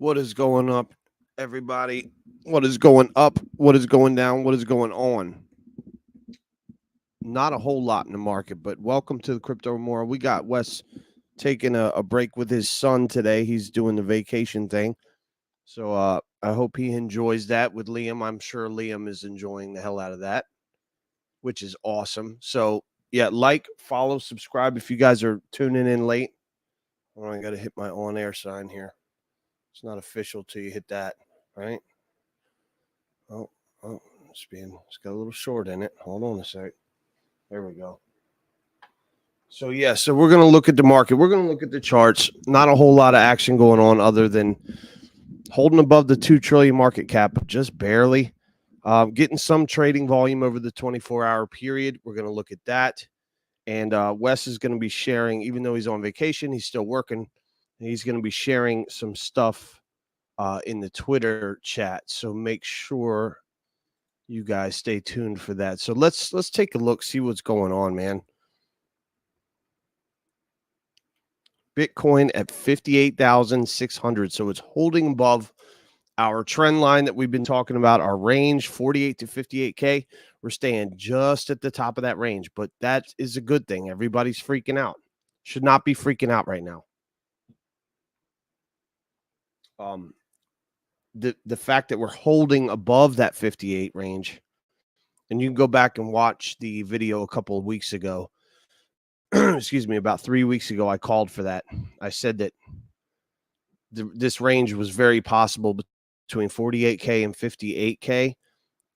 What is going up, everybody? What is going up? What is going down? What is going on? Not a whole lot in the market, but welcome to the Crypto More. We got Wes taking a break with his son today. He's doing the vacation thing. So I hope he enjoys that with Liam. I'm sure Liam is enjoying the hell out of that, which is awesome. So, yeah, like, follow, subscribe if you guys are tuning in late. Oh, I got to hit my on air sign here. It's not official till you hit that, right? Oh, it's got a little short in it. Hold on a sec. There we go. So we're going to look at the market. We're going to look at the charts. Not a whole lot of action going on other than holding above the 2 trillion market cap, just barely. Getting some trading volume over the 24-hour period. We're going to look at that. And Wes is going to be sharing, even though he's on vacation, he's still working. He's going to be sharing some stuff in the Twitter chat. So make sure you guys stay tuned for that. So let's take a look, see what's going on, man. Bitcoin at 58,600. So it's holding above our trend line that we've been talking about, our range, 48 to 58K. We're staying just at the top of that range, but that is a good thing. Everybody's freaking out. Should not be freaking out right now. The fact that we're holding above that 58 range, and you can go back and watch the video a couple of weeks ago. Excuse me, about 3 weeks ago, I called for that. I said that this range was very possible between 48K and 58K.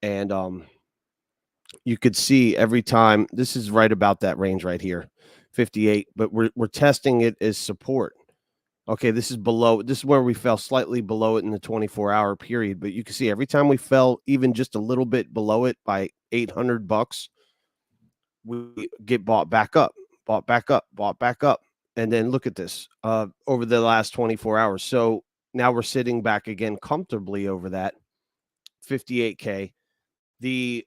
And you could see every time, this is right about that range right here, 58, but we're testing it as support. Okay, this is below. This is where we fell slightly below it in the 24-hour period. But you can see every time we fell even just a little bit below it by $800, we get bought back up. And then look at this over the last 24 hours. So now we're sitting back again comfortably over that 58K. The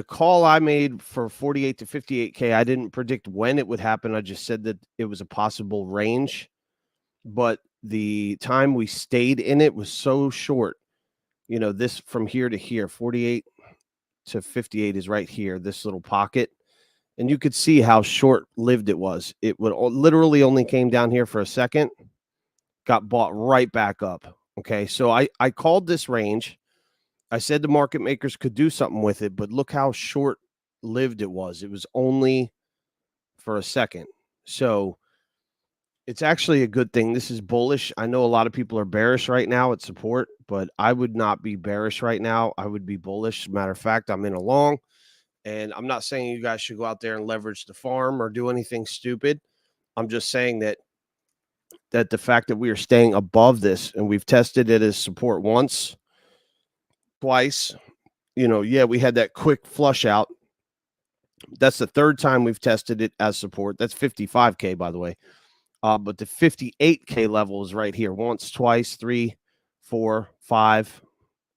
call I made for 48 to 58K, I didn't predict when it would happen. I just said that it was a possible range. But the time we stayed in it was so short. You know, this from here to here, 48 to 58 is right here, this little pocket. And you could see how short-lived it was. It would literally only came down here for a second, got bought right back up. Okay, so I called this range. I said the market makers could do something with it, but look how short-lived it was. It was only for a second. So it's actually a good thing. This is bullish. I know a lot of people are bearish right now at support, but I would not be bearish right now. I would be bullish. As a matter of fact, I'm in a long. And I'm not saying you guys should go out there and leverage the farm or do anything stupid. I'm just saying that the fact that we are staying above this and we've tested it as support once, twice, we had that quick flush out. That's the third time we've tested it as support. That's 55K, by the way. But the 58K level is right here. Once, twice, 3, 4, 5,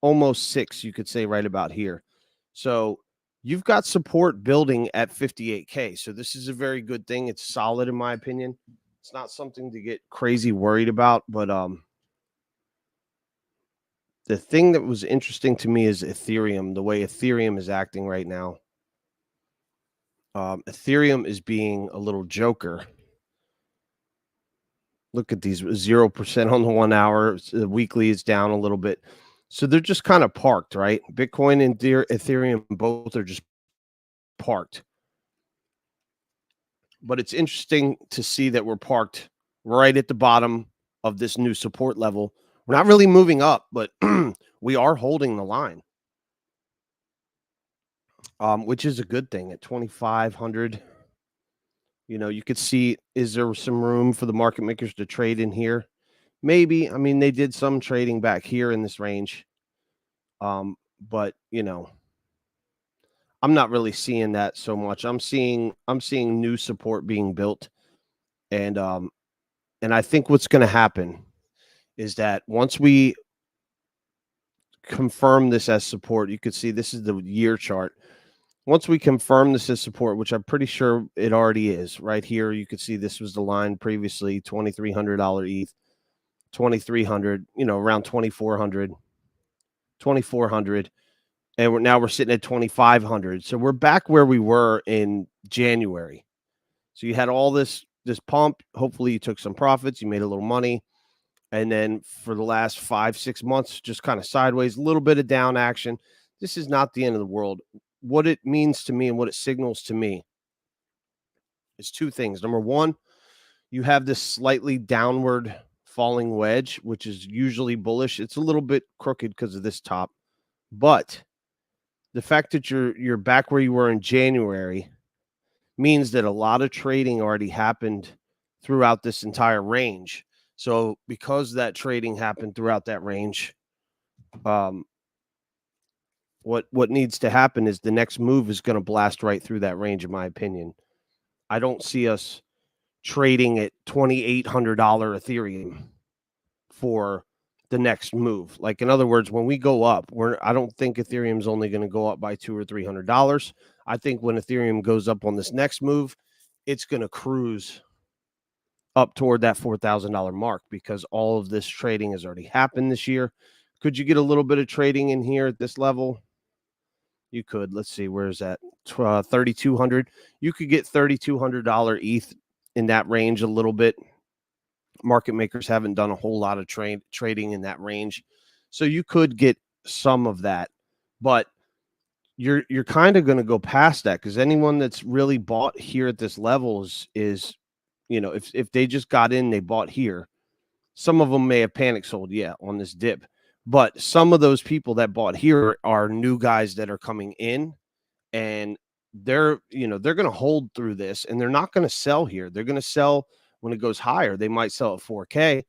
almost 6, you could say right about here. So you've got support building at 58K. So this is a very good thing. It's solid in my opinion. It's not something to get crazy worried about, but the thing that was interesting to me is Ethereum, the way Ethereum is acting right now. Ethereum is being a little joker. Look at these 0% on the 1 hour. The weekly is down a little bit. So they're just kind of parked, right? Bitcoin and Ethereum both are just parked. But it's interesting to see that we're parked right at the bottom of this new support level. We're not really moving up, but we are holding the line, which is a good thing at 2,500. You could see, is there some room for the market makers to trade in here? Maybe. I mean, they did some trading back here in this range. But I'm not really seeing that so much. I'm seeing new support being built. And I think what's going to happen is that once we confirm this as support, you could see this is the year chart. Once we confirm this as support, which I'm pretty sure it already is, right here, you could see this was the line previously, $2,300 ETH. 2,300, around 2,400, and now we're sitting at 2,500. So we're back where we were in January. So you had all this pump. Hopefully you took some profits, you made a little money. And then for the last 5-6 months, just kind of sideways, a little bit of down action. This is not the end of the world. What it means to me and what it signals to me is two things. Number one, you have this slightly downward falling wedge, which is usually bullish. It's a little bit crooked because of this top, but the fact that you're back where you were in January means that a lot of trading already happened throughout this entire range. So because that trading happened throughout that range, what needs to happen is the next move is going to blast right through that range, in my opinion. I don't see us trading at $2,800 Ethereum for the next move. Like, in other words, when we go up, I don't think Ethereum's only going to go up by $200 or $300. I think when Ethereum goes up on this next move, it's going to cruise up toward that $4,000 mark because all of this trading has already happened this year. Could you get a little bit of trading in here at this level? You could. Let's see, where's that? 3,200. You could get $3,200 ETH in that range a little bit. Market makers haven't done a whole lot of trading in that range, so you could get some of that, but you're kind of going to go past that because anyone that's really bought here at this level is if they just got in, they bought here. Some of them may have panic sold, on this dip, but some of those people that bought here are new guys that are coming in, and they're going to hold through this, and they're not going to sell here. They're going to sell when it goes higher. They might sell at 4K,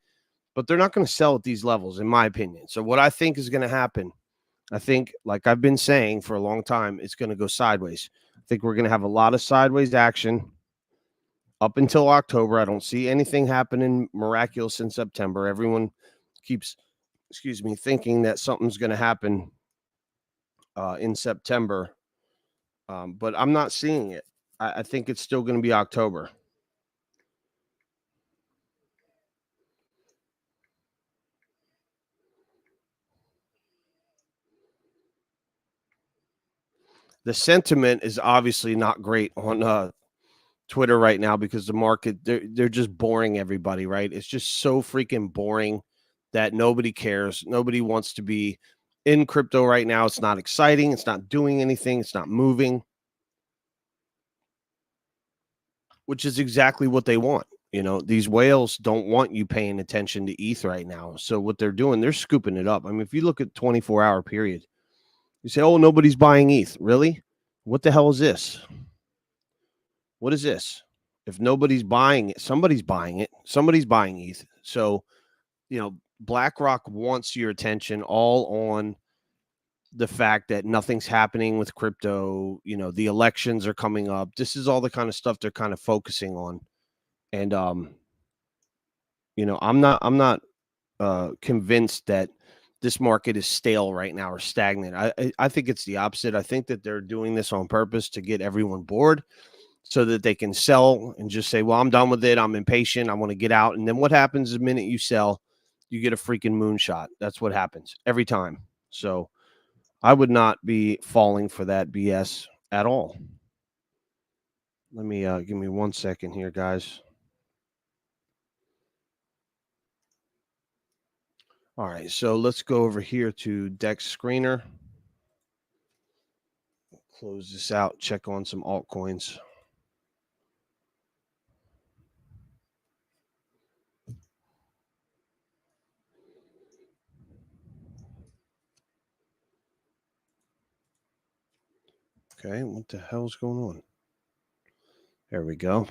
but they're not going to sell at these levels, in my opinion. So what I think is going to happen, I think, like I've been saying for a long time, it's going to go sideways. I think we're going to have a lot of sideways action up until October. I don't see anything happening miraculous in September. Everyone keeps, thinking that something's going to happen in September. But I'm not seeing it. I think it's still going to be October. The sentiment is obviously not great on Twitter right now because the market, they're just boring everybody, right? It's just so freaking boring that nobody cares. Nobody wants to be in crypto right now. It's not exciting. It's not doing anything. It's not moving, which is exactly what they want. These whales don't want you paying attention to ETH right now. So what they're doing, they're scooping it up. I mean, if you look at 24-hour period, you say, oh, nobody's buying ETH. Really? What the hell is this? What is this? If nobody's buying it, somebody's buying it. Somebody's buying ETH. So, BlackRock wants your attention all on the fact that nothing's happening with crypto. The elections are coming up. This is all the kind of stuff they're kind of focusing on. And, I'm not convinced that this market is stale right now or stagnant. I think it's the opposite. I think that they're doing this on purpose to get everyone bored so that they can sell and just say, well, I'm done with it. I'm impatient. I want to get out. And then what happens the minute you sell, you get a freaking moonshot. That's what happens every time. So I would not be falling for that BS at all. Let me give me 1 second here, guys. All right, so let's go over here to Dex Screener. Close this out, check on some altcoins. Okay, what the hell's going on? There we go.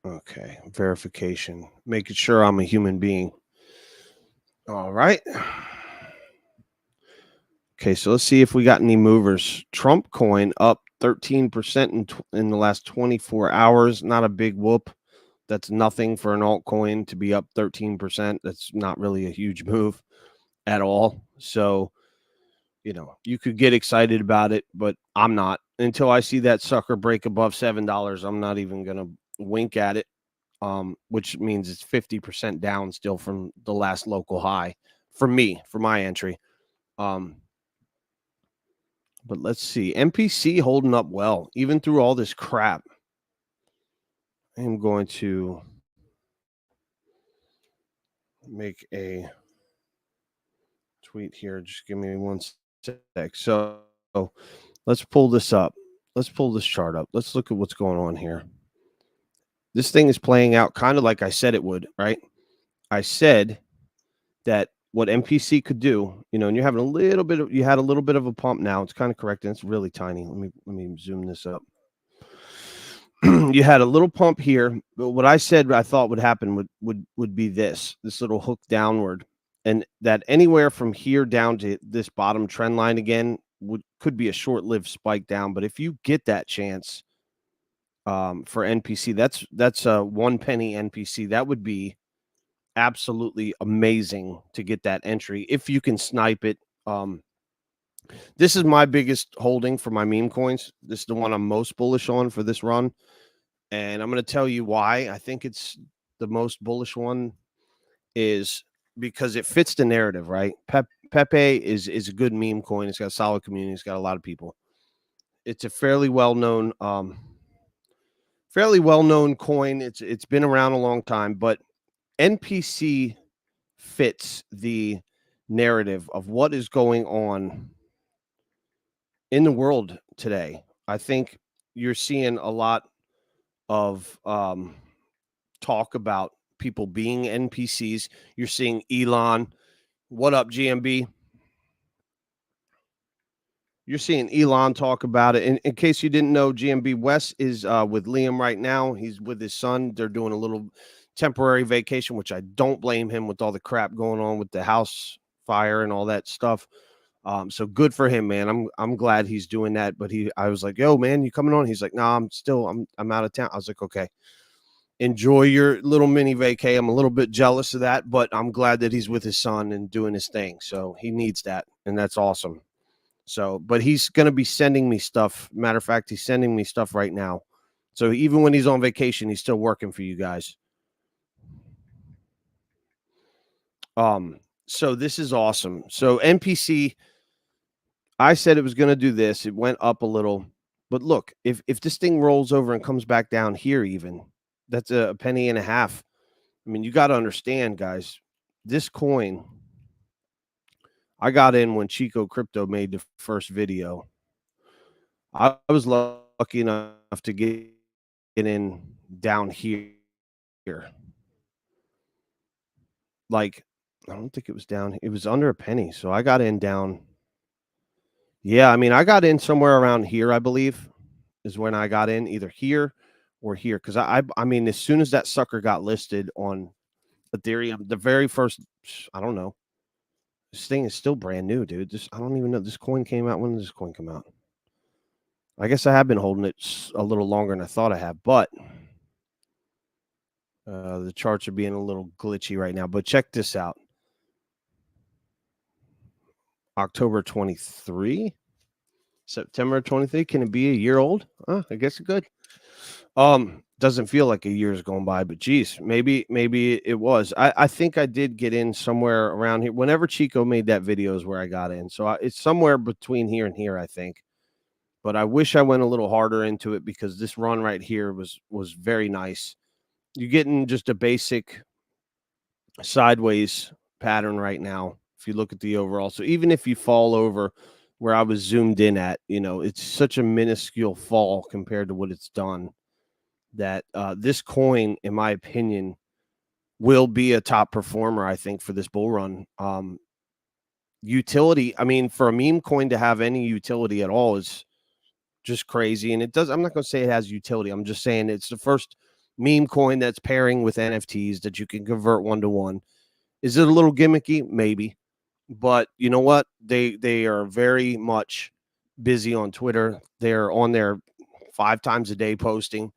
Okay, verification, making sure I'm a human being. All right. Okay, so let's see if we got any movers. Trump coin up 13% in the last 24 hours. Not a big whoop. That's nothing for an altcoin to be up 13%. That's not really a huge move at all. So, you could get excited about it, but I'm not. Until I see that sucker break above $7, I'm not even going to wink at it. which means it's 50% down still from the last local high for me, for my entry. But let's see. MPC holding up well, even through all this crap. I'm going to make a tweet here. Just give me one sec. So let's pull this up. Let's pull this chart up. Let's look at what's going on here. This thing is playing out kind of like I said it would, right? I said that what MPC could do, and you're having you had a little bit of a pump now. It's kind of correct, and it's really tiny. Let me zoom this up. You had a little pump here, but what I said I thought would happen would be this little hook downward, and that anywhere from here down to this bottom trend line again could be a short-lived spike down. But if you get that chance for NPC, that's a 1 penny NPC. That would be absolutely amazing to get that entry if you can snipe it. This is my biggest holding for my meme coins. This is the one I'm most bullish on for this run, and I'm going to tell you why I think it's the most bullish one is because it fits the narrative, right? Pepe is a good meme coin. It's got a solid community. It's got a lot of people. It's a fairly well-known coin. It's been around a long time, but NPC fits the narrative of what is going on in the world today. I think you're seeing a lot of talk about people being NPCs. You're seeing Elon. What up, GMB? You're seeing Elon talk about it. In case you didn't know, GMB West is with Liam right now. He's with his son. They're doing a little temporary vacation, which I don't blame him with all the crap going on with the house fire and all that stuff. So good for him, man. I'm glad he's doing that. But I was like, yo, man, you coming on? He's like, nah, I'm out of town. I was like, okay, enjoy your little mini vacay. I'm a little bit jealous of that, but I'm glad that he's with his son and doing his thing. So he needs that, and that's awesome. So, but he's going to be sending me stuff. Matter of fact, he's sending me stuff right now. So even when he's on vacation, he's still working for you guys. So this is awesome. So NPC, I said it was going to do this. It went up a little, but look, if this thing rolls over and comes back down here, even that's a penny and a half. I mean, you got to understand, guys, this coin, I got in when Chico Crypto made the first video. I was lucky enough to get in down here. Like, I don't think it was down. It was under a penny. So I got in down. Yeah, I mean, I got in somewhere around here, I believe, is when I got in, either here or here. Because I mean, as soon as that sucker got listed on Ethereum, the very first, I don't know. This thing is still brand new, dude. I don't even know. This coin came out. When did this coin come out? I guess I have been holding it a little longer than I thought I have, but the charts are being a little glitchy right now. But check this out. October 23, September 23. Can it be a year old? I guess it could. Doesn't feel like a year's gone by, but geez, maybe it was. I think I did get in somewhere around here. Whenever Chico made that video is where I got in. So it's somewhere between here and here, I think. But I wish I went a little harder into it because this run right here was very nice. You're getting just a basic sideways pattern right now. If you look at the overall, so even if you fall over where I was zoomed in at, it's such a minuscule fall compared to what it's done that this coin, in my opinion, will be a top performer, I think, for this bull run. Utility, I mean, for a meme coin to have any utility at all is just crazy. And I'm not going to say it has utility. I'm just saying it's the first meme coin that's pairing with NFTs that you can convert 1-to-1. Is it a little gimmicky? Maybe. But you know what? They are very much busy on Twitter. They're on there 5 times a day posting.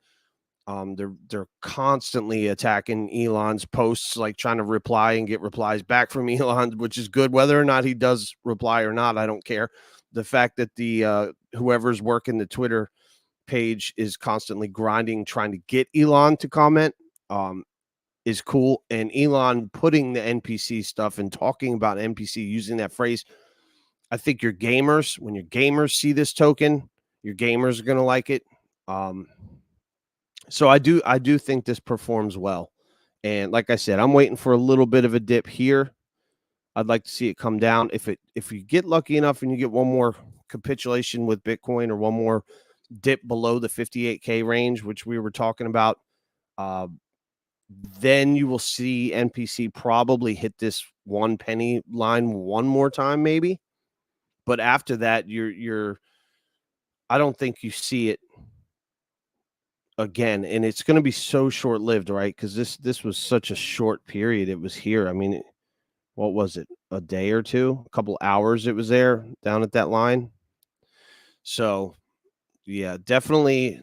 They're constantly attacking Elon's posts, like trying to reply and get replies back from Elon, which is good. Whether or not he does reply or not, I don't care. The fact that the whoever's working the Twitter page is constantly grinding, trying to get Elon to comment is cool. And Elon putting the NPC stuff and talking about NPC, using that phrase. I think your gamers, when your gamers see this token, your gamers are going to like it. So I do think this performs well. And like I said, I'm waiting for a little bit of a dip here. I'd like to see it come down. If you get lucky enough and you get one more capitulation with Bitcoin or one more dip below the 58K range, which we were talking about, then you will see NPC probably hit this 1 penny line one more time, maybe. But after that, I don't think you see it again, and it's going to be so short lived, right? Because this was such a short period. It was here. I mean, what was it? A day or two, a couple hours. It was there down at that line. So yeah, definitely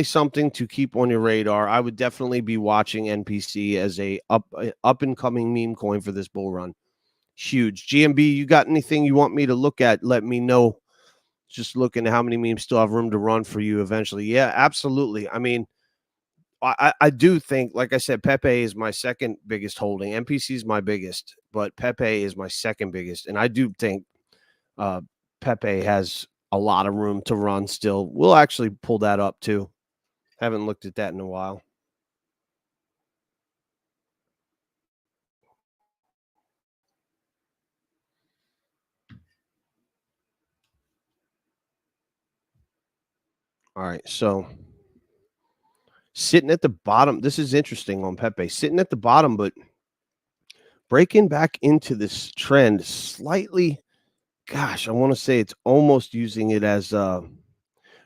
something to keep on your radar. I would definitely be watching NPC as a up and coming meme coin for this bull run. Huge. GMB, you got anything you want me to look at? Let me know. Just looking at how many memes still have room to run for you eventually. Yeah, absolutely. I mean, I do think, like I said, Pepe is my second biggest holding. NPC is my biggest, but Pepe is my second biggest. And I do think Pepe has a lot of room to run still. We'll actually pull that up too. Haven't looked at that in a while. All right. So sitting at the bottom, this is interesting on Pepe. Sitting at the bottom, but breaking back into this trend slightly. Gosh, I want to say it's almost using it as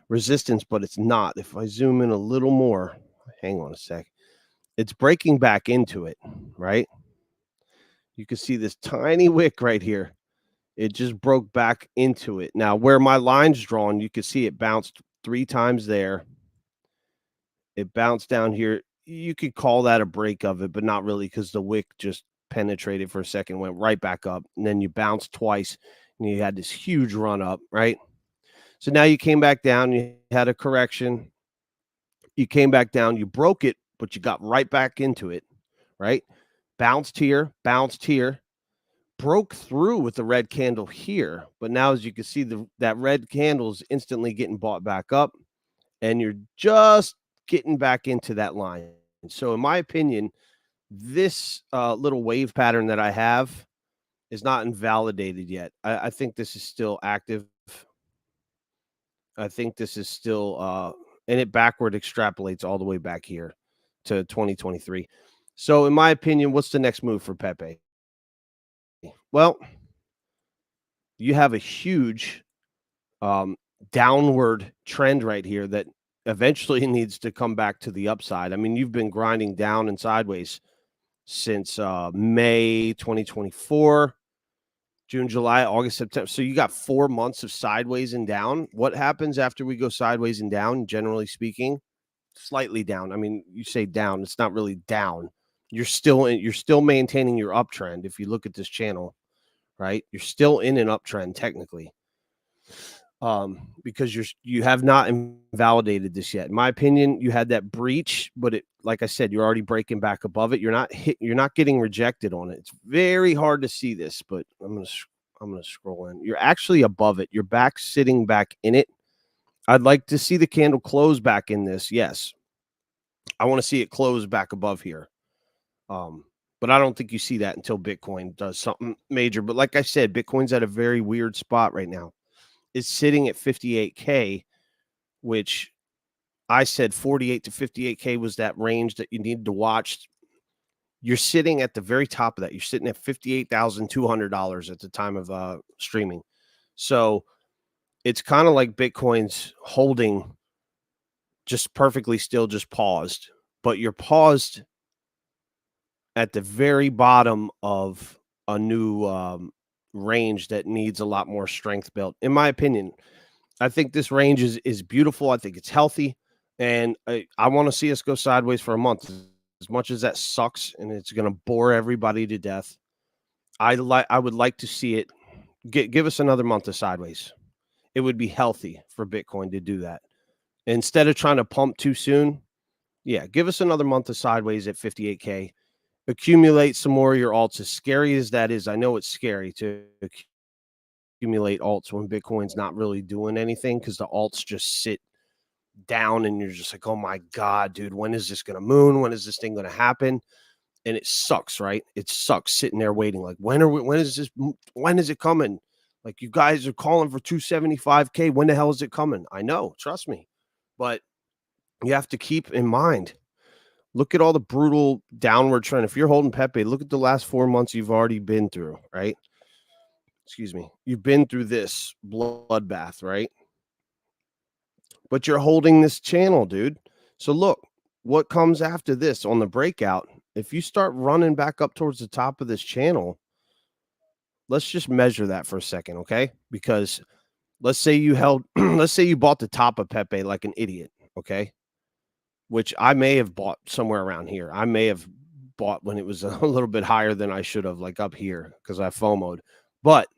resistance, but it's not. If I zoom in a little more, hang on a sec, it's breaking back into it, right? You can see this tiny wick right here. It just broke back into it. Now, where my line's drawn, you can see it bounced 3 times there. It bounced down here. You could call that a break of it, but not really, because the wick just penetrated for a second, went right back up, and then you bounced twice, and you had this huge run up, right? So now you came back down, you had a correction, you came back down, you broke it, but you got right back into it, right? Bounced here, broke through with the red candle here. But now, as you can see, that red candle is instantly getting bought back up, and you're just getting back into that line. So in my opinion, this little wave pattern that I have is not invalidated yet. I think this is still active. I think this is still and it backward extrapolates all the way back here to 2023. So in my opinion, what's the next move for Pepe? Well, you have a huge downward trend right here that eventually needs to come back to the upside. I mean, you've been grinding down and sideways since May 2024, June, July, August, September. So you got 4 months of sideways and down. What happens after we go sideways and down, generally speaking? Slightly down. I mean, you say down, it's not really down. You're still maintaining your uptrend. If you look at this channel, right? You're still in an uptrend technically. Because you have not invalidated this yet. In my opinion, you had that breach, but it, like I said, you're already breaking back above it. You're not getting rejected on it. It's very hard to see this, but I'm gonna scroll in. You're actually above it. You're back sitting back in it. I'd like to see the candle close back in this. Yes, I want to see it close back above here. But I don't think you see that until Bitcoin does something major. But like I said, Bitcoin's at a very weird spot right now. It's sitting at 58K, which I said 48 to 58K was that range that you needed to watch. You're sitting at the very top of that. You're sitting at $58,200 at the time of streaming. So it's kind of like Bitcoin's holding just perfectly still, just paused. But you're paused at the very bottom of a new range that needs a lot more strength built. In my opinion, I think this range is beautiful. I think it's healthy. And I want to see us go sideways for a month. As much as that sucks and it's going to bore everybody to death, I would like to see it give us another month of sideways. It would be healthy for Bitcoin to do that. Instead of trying to pump too soon, Yeah, give us another month of sideways at 58K. Accumulate some more of your alts. As scary as that is, I know it's scary to accumulate alts when Bitcoin's not really doing anything because the alts just sit down and you're just like, oh my God, dude, when is this going to moon? When is this thing going to happen? And it sucks, right? It sucks sitting there waiting. Like, when is it coming? Like, you guys are calling for 275K. When the hell is it coming? I know, trust me. But you have to keep in mind, look at all the brutal downward trend. If you're holding Pepe, look at the last 4 months you've already been through, right? Excuse me. You've been through this bloodbath, right? But you're holding this channel, dude. So look, what comes after this on the breakout? If you start running back up towards the top of this channel, let's just measure that for a second, okay? Because let's say you let's say you bought the top of Pepe like an idiot, okay? Which I may have bought somewhere around here. I may have bought when it was a little bit higher than I should have, like up here, because I FOMO'd. But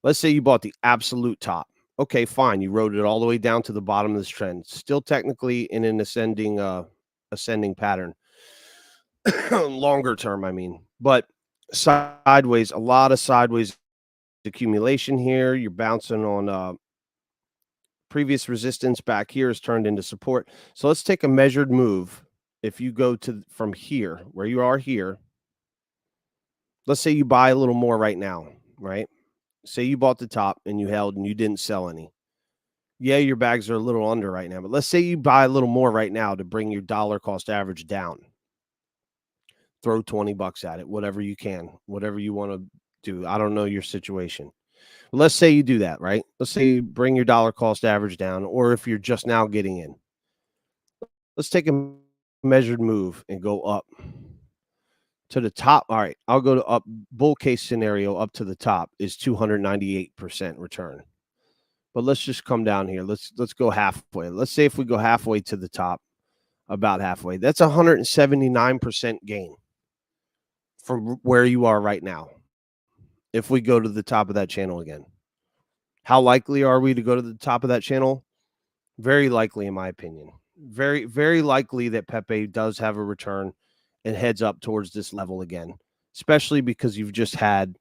let's say you bought the absolute top. Okay, fine. You rode it all the way down to the bottom of this trend. Still technically in an ascending pattern. Longer term, I mean. But sideways, a lot of sideways accumulation here. You're bouncing on previous resistance back here is turned into support. So let's take a measured move. If you go to from here, where you are here, let's say you buy a little more right now, right? Say you bought the top and you held and you didn't sell any. Yeah, your bags are a little under right now, but let's say you buy a little more right now to bring your dollar cost average down. Throw $20 at it, whatever you can, whatever you want to do. I don't know your situation. But let's say you do that, right? Let's say you bring your dollar cost average down, or if you're just now getting in, let's take a measured move and go up to the top. All right, I'll go to up. Bull case scenario up to the top is 298% return. But let's just come down here. Let's go halfway. Let's say if we go halfway to the top, about halfway, that's 179% gain from where you are right now. If we go to the top of that channel again, how likely are we to go to the top of that channel? Very likely, in my opinion. Very, very likely that Pepe does have a return and heads up towards this level again, especially because you've just had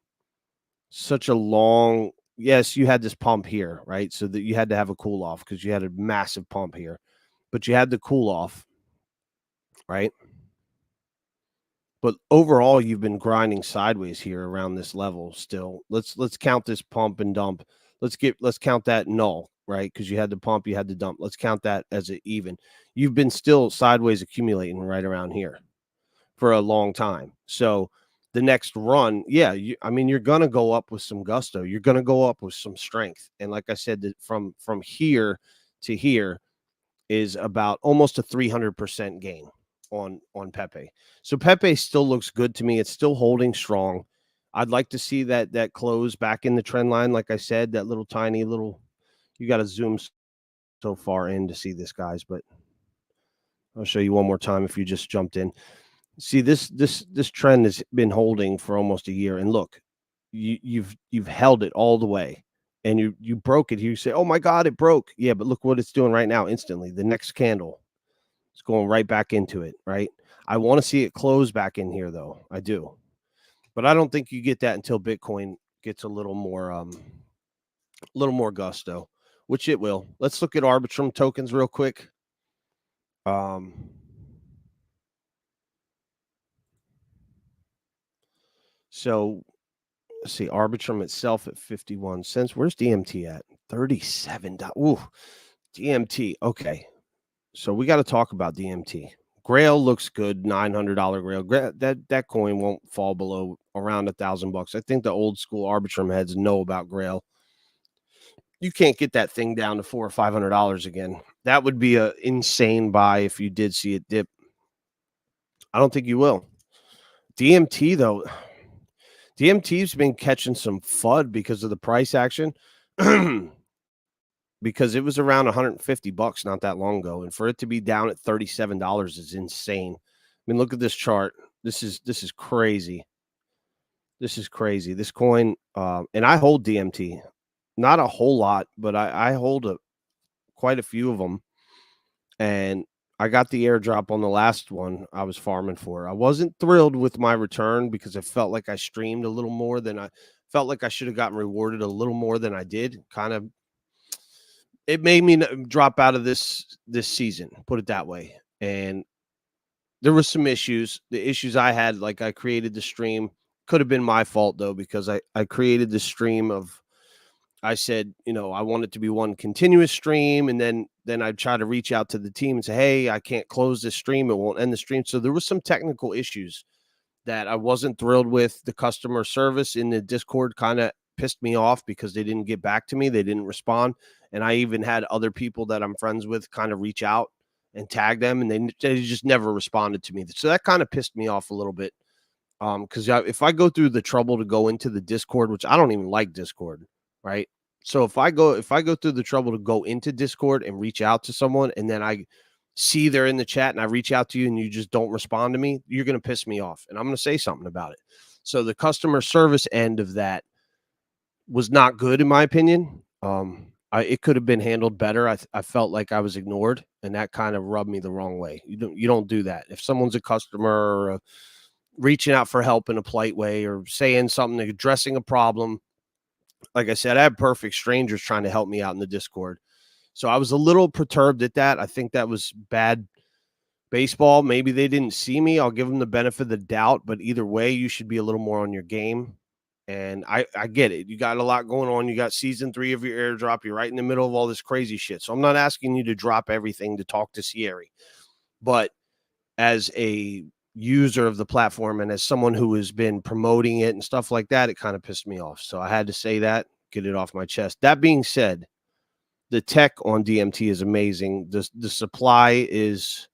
such a long, yes, you had this pump here, right? So that you had to have a cool off because you had a massive pump here, but you had the cool off, right? But overall, you've been grinding sideways here around this level still. Let's count this pump and dump. Let's count that null, right? Because you had the pump, you had the dump. Let's count that as an even. You've been still sideways accumulating right around here for a long time. So the next run, yeah, I mean, you're gonna go up with some gusto. You're gonna go up with some strength. And like I said, from here to here is about almost a 300% gain on Pepe. So Pepe still looks good to me. It's still holding strong. I'd like to see that close back in the trend line. Like I said, that little tiny little, you got to zoom so far in to see this, guys, but I'll show you one more time if you just jumped in. See, this trend has been holding for almost a year. And look, you've held it all the way. And you broke it. You say, oh my God, it broke. Yeah, but look what it's doing right now instantly. The next candle. It's going right back into it, right? I want to see it close back in here, though. I do. But I don't think you get that until Bitcoin gets a little more gusto, which it will. Let's look at Arbitrum tokens real quick. So let's see, Arbitrum itself at 51 cents. Where's DMT at? $37. Ooh, DMT. Okay. So we got to talk about DMT. Grail looks good, $900 Grail. That coin won't fall below around $1,000. I think the old school Arbitrum heads know about Grail. You can't get that thing down to $400 or $500 again. That would be an insane buy if you did see it dip. I don't think you will. DMT though, DMT's been catching some FUD because of the price action. Because it was around $150 not that long ago, and for it to be down at $37 is insane. I mean, look at this chart. This is crazy. This is crazy. This coin, and I hold DMT, not a whole lot, but I hold quite a few of them, and I got the airdrop on the last one I was farming for. I wasn't thrilled with my return because I felt like I streamed a little more than I felt like I should have gotten rewarded a little more than I did. Kind of, it made me drop out of this season, put it that way. And there was some issues. The issues I had, like I created the stream, could have been my fault though, because I created the stream of, I said, I want it to be one continuous stream, and then I'd try to reach out to the team and say, hey, I can't close this stream, it won't end the stream. So there was some technical issues that I wasn't thrilled with. The customer service in the Discord kind of pissed me off because they didn't get back to me, they didn't respond. And I even had other people that I'm friends with kind of reach out and tag them, and they just never responded to me. So that kind of pissed me off a little bit. Because if I go through the trouble to go into the Discord, which I don't even like Discord, right? So if I go through the trouble to go into Discord and reach out to someone, and then I see they're in the chat and I reach out to you and you just don't respond to me, you're going to piss me off, and I'm going to say something about it. So the customer service end of that was not good, in my opinion. It could have been handled better. I felt like I was ignored, and that kind of rubbed me the wrong way. You don't do that. If someone's a customer or reaching out for help in a polite way or saying something, addressing a problem, like I said, I had perfect strangers trying to help me out in the Discord. So I was a little perturbed at that. I think that was bad baseball. Maybe they didn't see me. I'll give them the benefit of the doubt, but either way, you should be a little more on your game. And I get it. You got a lot going on. You got season 3 of your airdrop. You're right in the middle of all this crazy shit. So I'm not asking you to drop everything to talk to Sierra, but as a user of the platform and as someone who has been promoting it and stuff like that, it kind of pissed me off. So I had to say that, get it off my chest. That being said, the tech on DMT is amazing. The supply is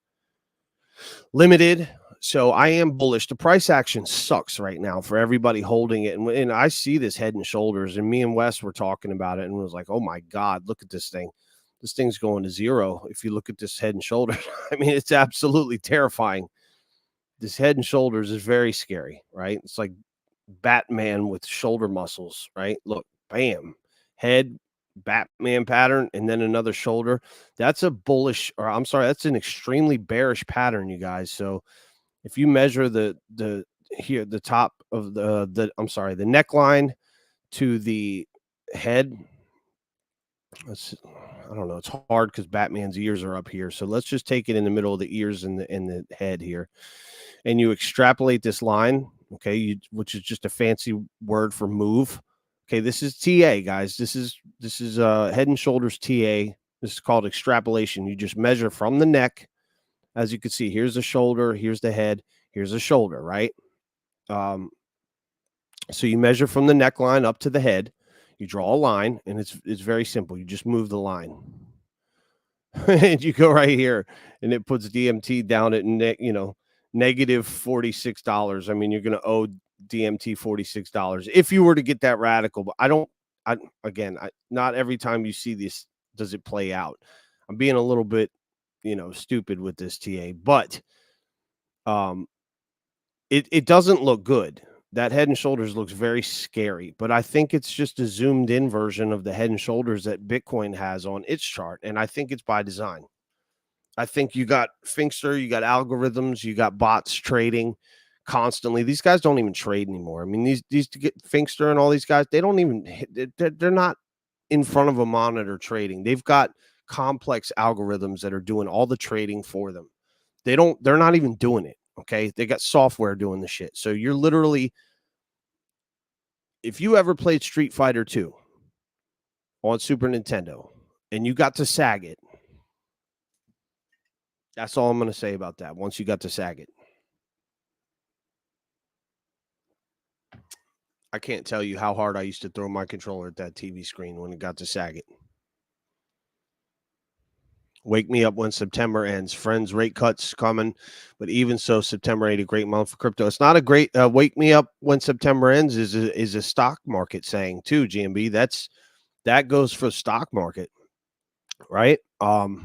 limited. So I am bullish. The price action sucks right now for everybody holding it. And I see this Head and Shoulders, and me and Wes were talking about it and was like, oh my God, look at this thing. This thing's going to zero. If you look at this Head and Shoulders, I mean, it's absolutely terrifying. This Head and Shoulders is very scary, right? It's like Batman with shoulder muscles, right? Look, bam, head, Batman pattern, and then another shoulder. That's a bullish, or I'm sorry, that's an extremely bearish pattern, you guys. So if you measure the top of the neckline to the head, I don't know, it's hard because Batman's ears are up here. So let's just take it in the middle of the ears and the head here. And you extrapolate this line, okay, which is just a fancy word for move. Okay, this is TA, guys. This is Head and Shoulders TA. This is called extrapolation. You just measure from the neck. As you can see, here's the shoulder, here's the head, here's the shoulder, right? So you measure from the neckline up to the head. You draw a line, and it's very simple. You just move the line. And you go right here, and it puts DMT down at negative $46. I mean, you're going to owe DMT $46 if you were to get that radical. But not every time you see this does it play out. I'm being a little bit, stupid with this TA, but it doesn't look good. That Head and Shoulders looks very scary, but I think it's just a zoomed in version of the Head and Shoulders that Bitcoin has on its chart. And I think it's by design. I think you got Finkster, you got algorithms, you got bots trading constantly. These guys don't even trade anymore. I mean, these Finkster and all these guys, they don't even, they're not in front of a monitor trading. They've got complex algorithms that are doing all the trading for them. They're not even doing it. Okay. They got software doing the shit. So you're literally, if you ever played Street Fighter 2 on Super Nintendo and you got to Sagat, that's all I'm going to say about that. Once you got to Sagat, I can't tell you how hard I used to throw my controller at that TV screen when it got to Sagat. Wake me up when September ends. Friends, rate cuts coming, but even so, September ain't a great month for crypto. It's not a great wake me up when September ends is a stock market saying too, GMB. That goes for stock market, right? No,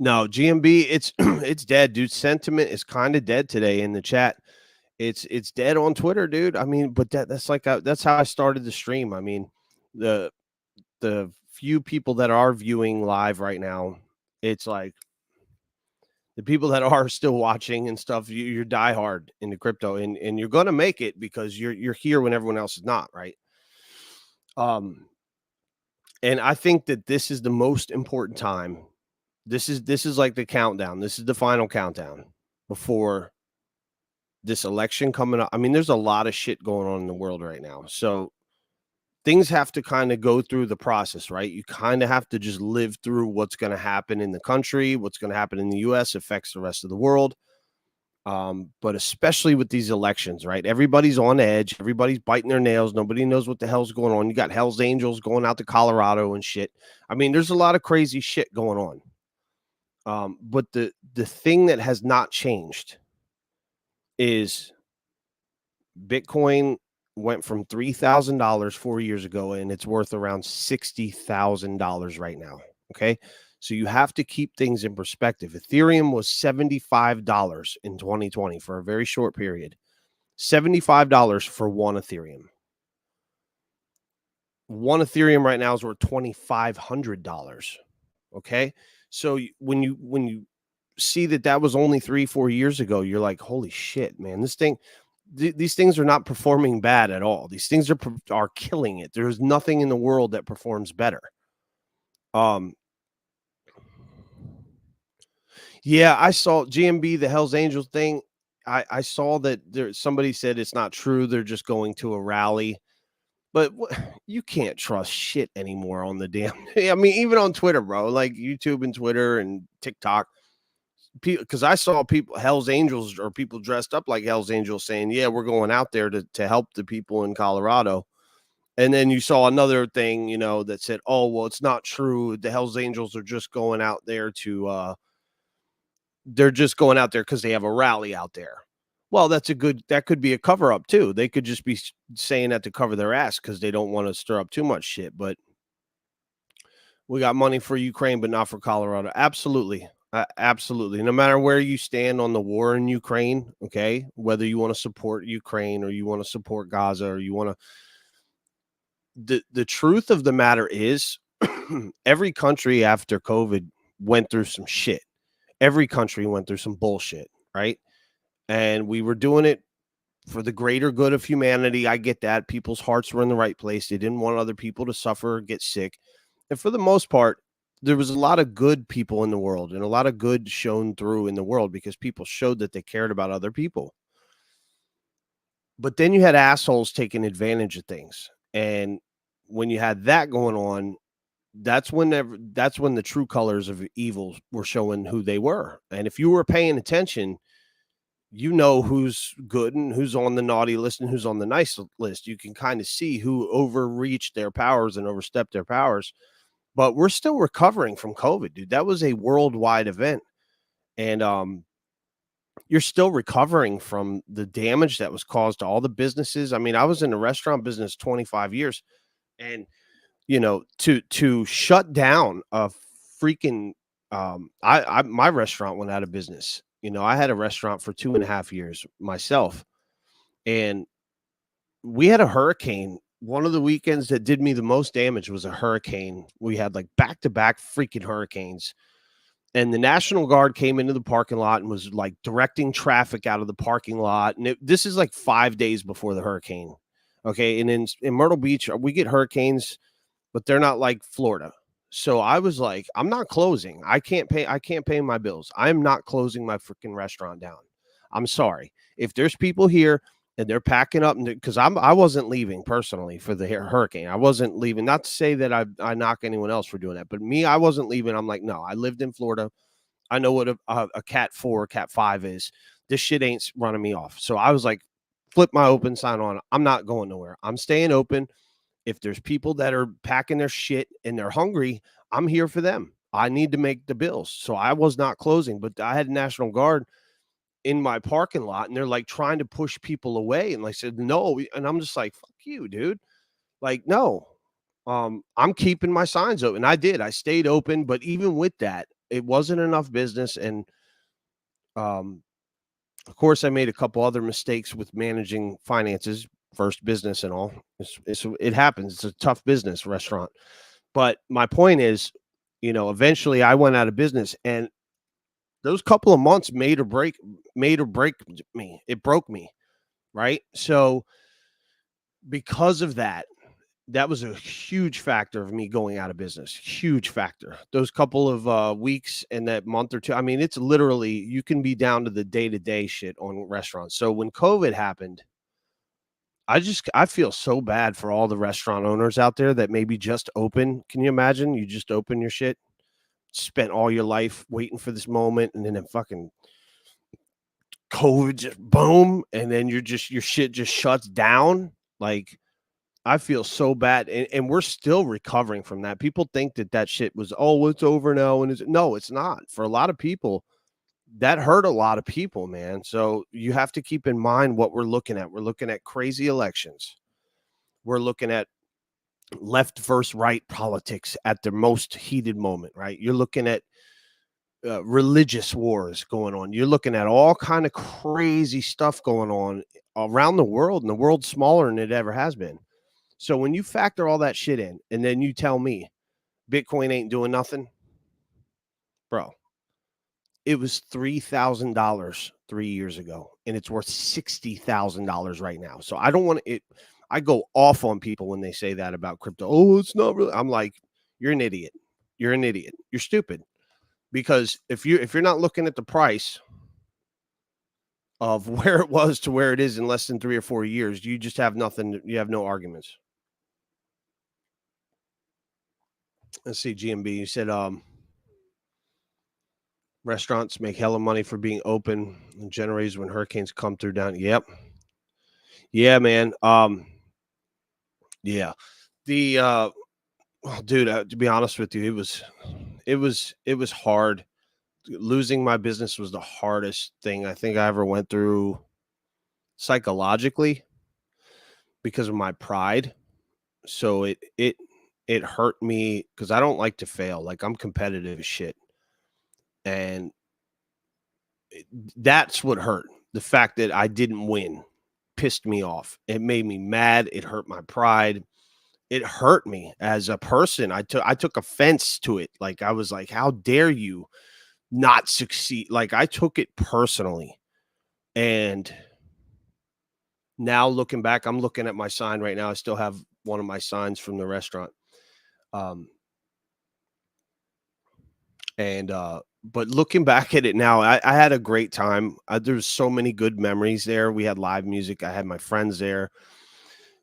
GMB, it's dead, dude. Sentiment is kind of dead today in the chat. It's dead on Twitter, dude. I mean, but that's how I started the stream. I mean, the few people that are viewing live right now, It's like the people that are still watching and stuff, you're diehard into crypto, and you're gonna make it because you're here when everyone else is not, right? Um, and I think that this is the most important time. This is like the countdown. This is the final countdown before this election coming up. I mean, there's a lot of shit going on in the world right now. So things have to kind of go through the process, right? You kind of have to just live through what's going to happen in the country, what's going to happen in the US affects the rest of the world. But especially with these elections, right? Everybody's on edge, everybody's biting their nails, nobody knows what the hell's going on. You got Hell's Angels going out to Colorado and shit. I mean, there's a lot of crazy shit going on. But the thing that has not changed is Bitcoin went from $3,000 4 years ago, and it's worth around $60,000 right now. Okay. So you have to keep things in perspective. Ethereum was $75 in 2020 for a very short period. $75 for one Ethereum. One Ethereum right now is worth $2,500. Okay. So when you see that was only 3-4 years ago, you're like, holy shit, man, these things are not performing bad at all. These things are killing it. There's nothing in the world that performs better. Yeah, I saw GMB, the Hells Angels thing. I saw that somebody said it's not true. They're just going to a rally. But you can't trust shit anymore on the damn. I mean, even on Twitter, bro, like YouTube and Twitter and TikTok. Because I saw people, Hells Angels, or people dressed up like Hells Angels saying, yeah, we're going out there to help the people in Colorado. And then you saw another thing, that said, oh, well, it's not true. The Hells Angels are just going out there they're just going out there because they have a rally out there. Well, that could be a cover up too. They could just be saying that to cover their ass because they don't want to stir up too much shit. But we got money for Ukraine, but not for Colorado. Absolutely. Absolutely. No matter where you stand on the war in Ukraine, okay, whether you want to support Ukraine or you want to support Gaza or you want to, the truth of the matter is every country after COVID went through some shit. Every country went through some bullshit, right? And we were doing it for the greater good of humanity. I get that. People's hearts were in the right place. They didn't want other people to suffer or get sick. And for the most part, there was a lot of good people in the world and a lot of good shown through in the world because people showed that they cared about other people. But then you had assholes taking advantage of things. And when you had that going on, that's when the true colors of evil were showing who they were. And if you were paying attention, you know who's good and who's on the naughty list and who's on the nice list. You can kind of see who overreached their powers and overstepped their powers. But we're still recovering from COVID, dude. That was a worldwide event. And you're still recovering from the damage that was caused to all the businesses. I mean, I was in the restaurant business 25 years, and to shut down a freaking my restaurant went out of business. I had a restaurant for 2.5 years myself, and we had a hurricane. One of the weekends that did me the most damage was a hurricane. We had like back-to-back freaking hurricanes. And the National Guard came into the parking lot and was like directing traffic out of the parking lot. And this is like 5 days before the hurricane. Okay. And in Myrtle Beach, we get hurricanes, but they're not like Florida. So I was like, I'm not closing. I can't pay my bills. I'm not closing my freaking restaurant down. I'm sorry. If there's people here and they're packing up, because I wasn't leaving personally for the hurricane. I wasn't leaving. Not to say that I knock anyone else for doing that, but me, I wasn't leaving. I'm like, no, I lived in Florida. I know what a Cat 4, Cat 5 is. This shit ain't running me off. So I was like, flip my open sign on. I'm not going nowhere. I'm staying open. If there's people that are packing their shit and they're hungry, I'm here for them. I need to make the bills. So I was not closing, but I had National Guard in my parking lot and they're like trying to push people away. And I said, no. And I'm just like, fuck you, dude. Like, no, I'm keeping my signs open. I did. I stayed open. But even with that, it wasn't enough business. And of course, I made a couple other mistakes with managing finances, first business and all. It happens. It's a tough business, restaurant. But my point is, eventually I went out of business, and those couple of months made or break me. It broke me, right? So because of that, that was a huge factor of me going out of business. Huge factor. Those couple of weeks and that month or two. I mean, it's literally, you can be down to the day-to-day shit on restaurants. So when COVID happened, I feel so bad for all the restaurant owners out there that maybe just open. Can you imagine? You just open your shit, spent all your life waiting for this moment, and then it fucking COVID just boom, and then your shit just shuts down. Like, I feel so bad, and we're still recovering from that. People think that shit was, oh, it's over now, and no, it's not. For a lot of people, that hurt a lot of people, man. So you have to keep in mind what we're looking at. We're looking at crazy elections. We're looking at left versus right politics at their most heated moment, right? You're looking at religious wars going on. You're looking at all kind of crazy stuff going on around the world, and the world's smaller than it ever has been. So when you factor all that shit in, and then you tell me Bitcoin ain't doing nothing, bro, it was $3,000 3 years ago, and it's worth $60,000 right now. So I don't want it. I go off on people when they say that about crypto. Oh, it's not really. I'm like, you're an idiot. You're an idiot. You're stupid. Because if you're not looking at the price of where it was to where it is in less than 3 or 4 years, you just have nothing. You have no arguments. Let's see, GMB. You said restaurants make hella money for being open and generators when hurricanes come through down. Yep. Yeah, man. Yeah. The dude, to be honest with you, it was hard. Losing my business was the hardest thing I think I ever went through psychologically because of my pride. So it hurt me because I don't like to fail. Like, I'm competitive as shit. And that's what hurt. The fact that I didn't win pissed me off. It made me mad. It hurt my pride. It hurt me as a person. I took offense to it. Like, I was like, how dare you not succeed? Like, I took it personally. And now looking back, I'm looking at my sign right now. I still have one of my signs from the restaurant. But looking back at it now, I had a great time. There's so many good memories there. We had live music. I had my friends there.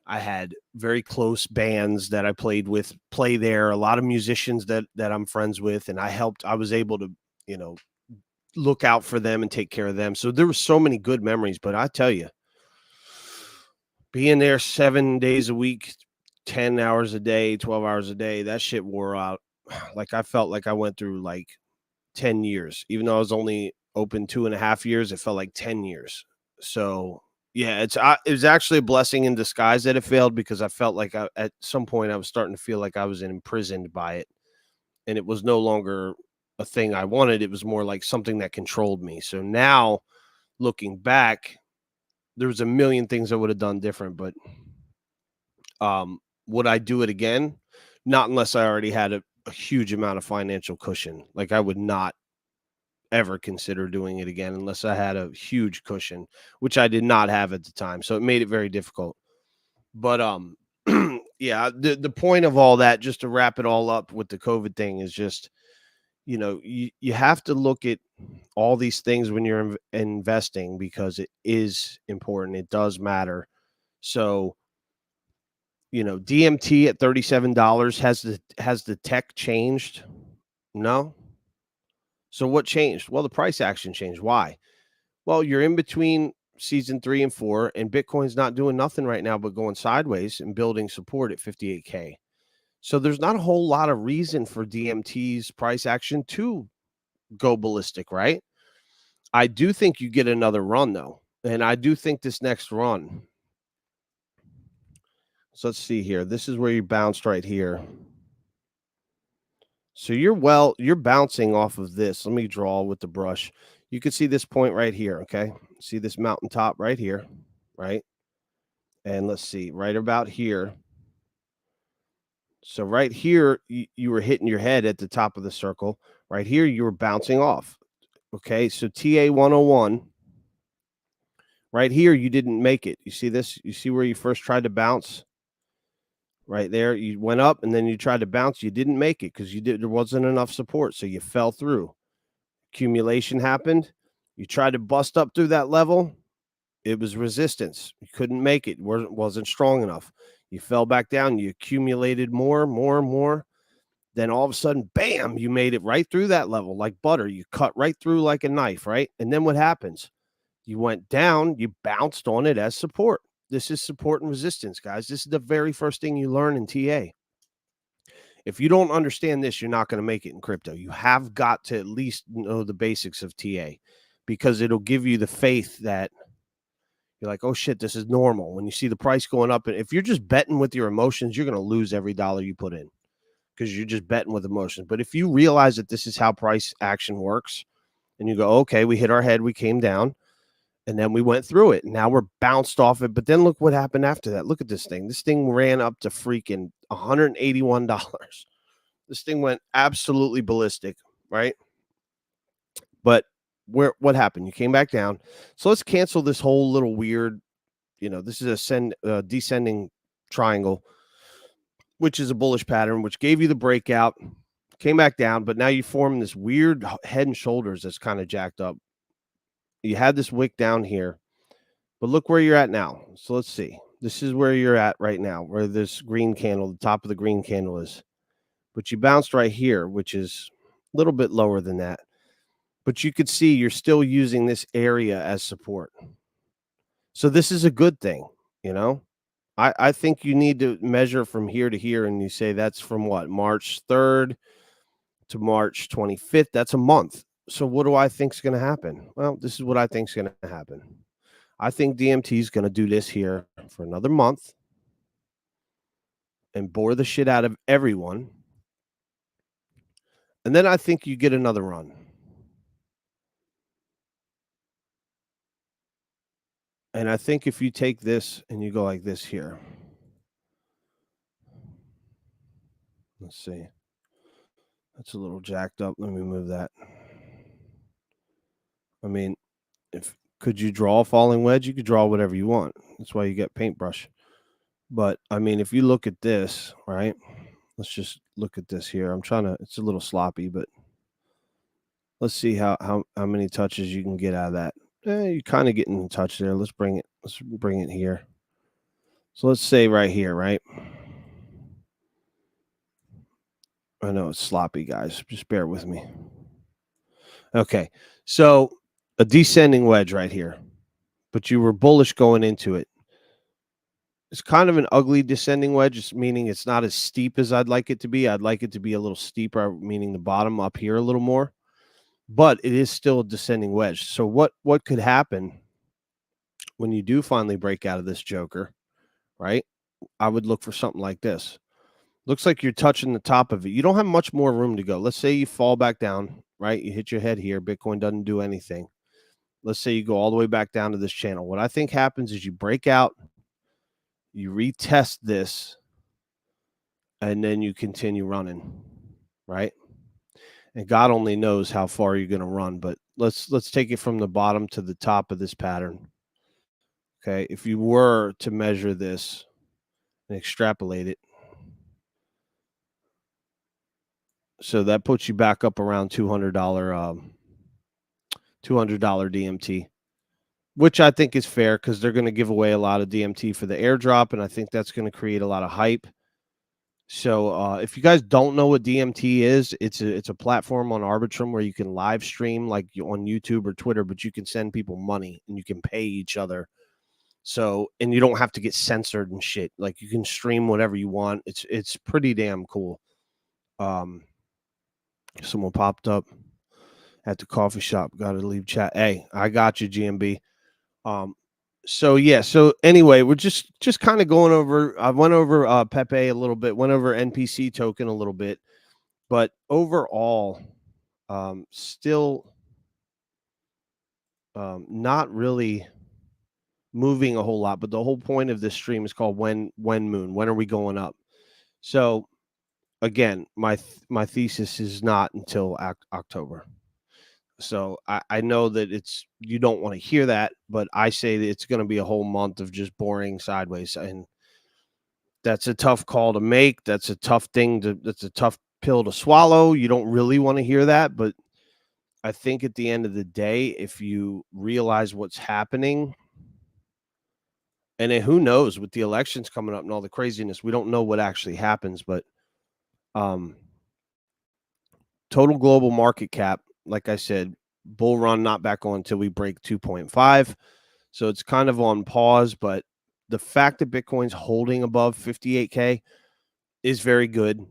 I had very close bands that I played with play there. A lot of musicians that I'm friends with, and I was able to, look out for them and take care of them. So there were so many good memories. But I tell you, being there 7 days a week, 10 hours a day, 12 hours a day, that shit wore out. Like, I felt like I went through like 10 years, even though I was only open 2.5 years, it felt like 10 years. So yeah, it was actually a blessing in disguise that it failed, because I felt like at some point I was starting to feel like I was imprisoned by it, and it was no longer a thing I wanted. It was more like something that controlled me. So now looking back, there was a million things I would have done different, but would I do it again? Not unless I already had a huge amount of financial cushion. Like, I would not ever consider doing it again unless I had a huge cushion, which I did not have at the time. So it made it very difficult. But yeah, the point of all that, just to wrap it all up with the COVID thing, is just, you have to look at all these things when you're investing, because it is important. It does matter. So, DMT at $37, has the tech changed? No. So what changed? Well, the price action changed. Why? Well, you're in between season 3 and 4, and Bitcoin's not doing nothing right now but going sideways and building support at 58K. So there's not a whole lot of reason for DMT's price action to go ballistic, right? I do think you get another run, though. And I do think this next run. So let's see here. This is where you bounced right here. So you're bouncing off of this. Let me draw with the brush. You can see this point right here, okay? See this mountaintop right here, right? And let's see, right about here. So right here, you were hitting your head at the top of the circle. Right here, you were bouncing off. Okay, so TA 101. Right here, you didn't make it. You see this? You see where you first tried to bounce? Right there, you went up and then you tried to bounce. You didn't make it because there wasn't enough support, so you fell through. Accumulation happened. You tried to bust up through that level. It was resistance. You couldn't make it. Wasn't strong enough. You fell back down. You accumulated more. Then all of a sudden, bam, you made it right through that level like butter. You cut right through like a knife, right? And then what happens? You went down, you bounced on it as support. This is support and resistance, guys. This is the very first thing you learn in TA. If you don't understand this, you're not going to make it in crypto. You have got to at least know the basics of TA because it'll give you the faith that you're like, oh shit, this is normal. When you see the price going up, and if you're just betting with your emotions, you're going to lose every dollar you put in because you're just betting with emotions. But if you realize that this is how price action works and you go, okay, we hit our head, we came down, and then we went through it. Now we're bounced off it. But then look what happened after that. Look at this thing. This thing ran up to freaking $181. This thing went absolutely ballistic, right? But what happened? You came back down. So let's cancel this whole little weird, this is a descending triangle, which is a bullish pattern, which gave you the breakout, came back down, but now you form this weird head and shoulders that's kind of jacked up. You had this wick down here, but look where you're at now. So let's see. This is where you're at right now, where this green candle, the top of the green candle is. But you bounced right here, which is a little bit lower than that. But you could see you're still using this area as support. So this is a good thing, I think you need to measure from here to here, and you say that's from what, March 3rd to March 25th. That's a month. So what do I think is going to happen? Well, this is what I think is going to happen. I think DMT is going to do this here for another month and bore the shit out of everyone. And then I think you get another run. And I think if you take this and you go like this here. Let's see. That's a little jacked up. Let me move that. I mean, could you draw a falling wedge? You could draw whatever you want. That's why you get paintbrush. But I mean, if you look at this, right? Let's just look at this here. It's a little sloppy, but let's see how many touches you can get out of that. You kind of getting in touch there. Let's bring it here. So let's say right here, right? I know it's sloppy, guys. Just bear with me. Okay. So a descending wedge right here, but you were bullish going into it. It's kind of an ugly descending wedge, meaning it's not as steep as I'd like it to be. I'd like it to be a little steeper, meaning the bottom up here a little more, but it is still a descending wedge. So what could happen when you do finally break out of this joker, right? I would look for something like this. Looks like you're touching the top of it. You don't have much more room to go. Let's say you fall back down, right? You hit your head here. Bitcoin doesn't do anything. Let's say you go all the way back down to this channel. What I think happens is you break out, you retest this, and then you continue running, right? And God only knows how far you're going to run, but let's take it from the bottom to the top of this pattern. Okay, if you were to measure this and extrapolate it, so that puts you back up around $200 DMT, which I think is fair because they're going to give away a lot of DMT for the airdrop, and I think that's going to create a lot of hype. So if you guys don't know what DMT is, it's a platform on Arbitrum where you can live stream like on YouTube or Twitter, but you can send people money and you can pay each other. So, and you don't have to get censored and shit. Like you can stream whatever you want. It's pretty damn cool. Someone popped up at the coffee shop. Got to leave chat. Hey, I got you, GMB. So yeah. So anyway, we're just kind of going over. I went over Pepe a little bit. Went over NPC token a little bit, but overall, still not really moving a whole lot. But the whole point of this stream is called when moon. When are we going up? So again, my thesis is not until October. So I know that you don't want to hear that, but I say that it's going to be a whole month of just boring sideways, and that's a tough call to make. That's a tough that's a tough pill to swallow. You don't really want to hear that, but I think at the end of the day, if you realize what's happening, and then who knows with the elections coming up and all the craziness, we don't know what actually happens, but um, total global market cap, like I said, bull run not back on until we break 2.5. So it's kind of on pause, but the fact that Bitcoin's holding above 58K is very good.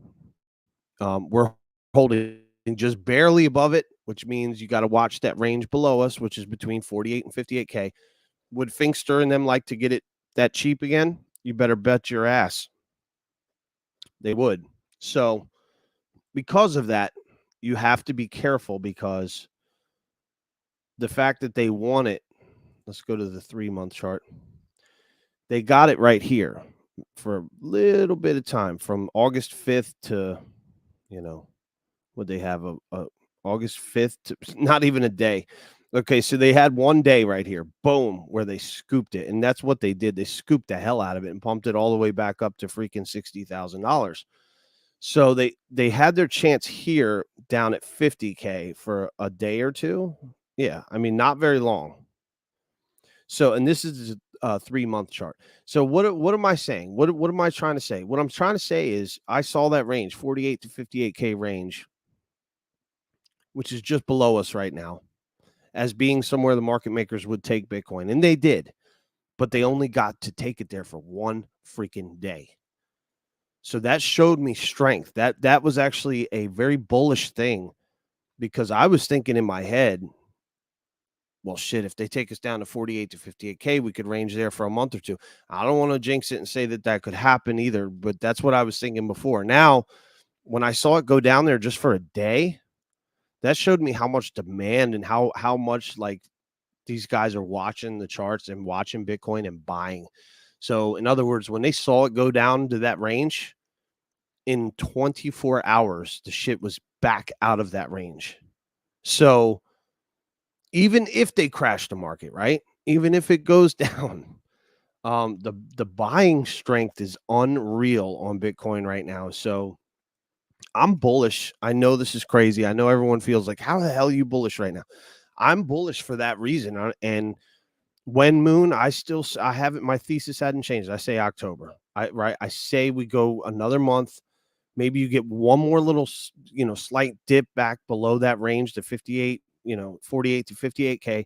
We're holding just barely above it, which means you got to watch that range below us, which is between 48 and 58K. Would Finkster and them like to get it that cheap again? You better bet your ass they would. So because of that, you have to be careful, because the fact that they want it, let's go to the 3-month chart. They got it right here for a little bit of time from August 5th to, would they have a August 5th to not even a day. Okay, so they had one day right here, boom, where they scooped it. And that's what they did. They scooped the hell out of it and pumped it all the way back up to freaking $60,000. So they had their chance here down at 50K for a day or two. Yeah, I mean, not very long. So, and this is a 3-month chart. So what am I saying? What am I trying to say? What I'm trying to say is I saw that range, 48 to 58K range, which is just below us right now, as being somewhere the market makers would take Bitcoin. And they did, but they only got to take it there for one freaking day. So that showed me strength. That was actually a very bullish thing, because I was thinking in my head, well, shit, if they take us down to 48 to 58K, we could range there for a month or two. I don't want to jinx it and say that could happen either, but that's what I was thinking before. Now, when I saw it go down there just for a day, that showed me how much demand and how much like these guys are watching the charts and watching Bitcoin and buying. So in other words, when they saw it go down to that range, in 24 hours, the shit was back out of that range. So even if they crash the market, right? Even if it goes down, the buying strength is unreal on Bitcoin right now. So I'm bullish. I know this is crazy. I know everyone feels like, how the hell are you bullish right now? I'm bullish for that reason. And when Moon, I haven't, my thesis hadn't changed. I say October. I say we go another month. Maybe you get one more little, slight dip back below that range to 58, 48 to 58K.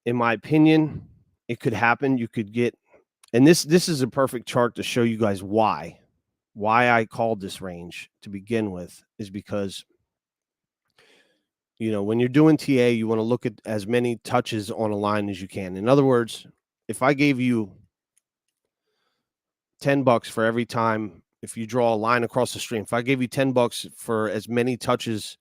In my opinion, it could happen. You could get, and this is a perfect chart to show you guys why I called this range to begin with, is because, when you're doing TA, you want to look at as many touches on a line as you can. In other words, if I gave you $10 for every time, if you draw a line across the stream, if I gave you $10 for as many touches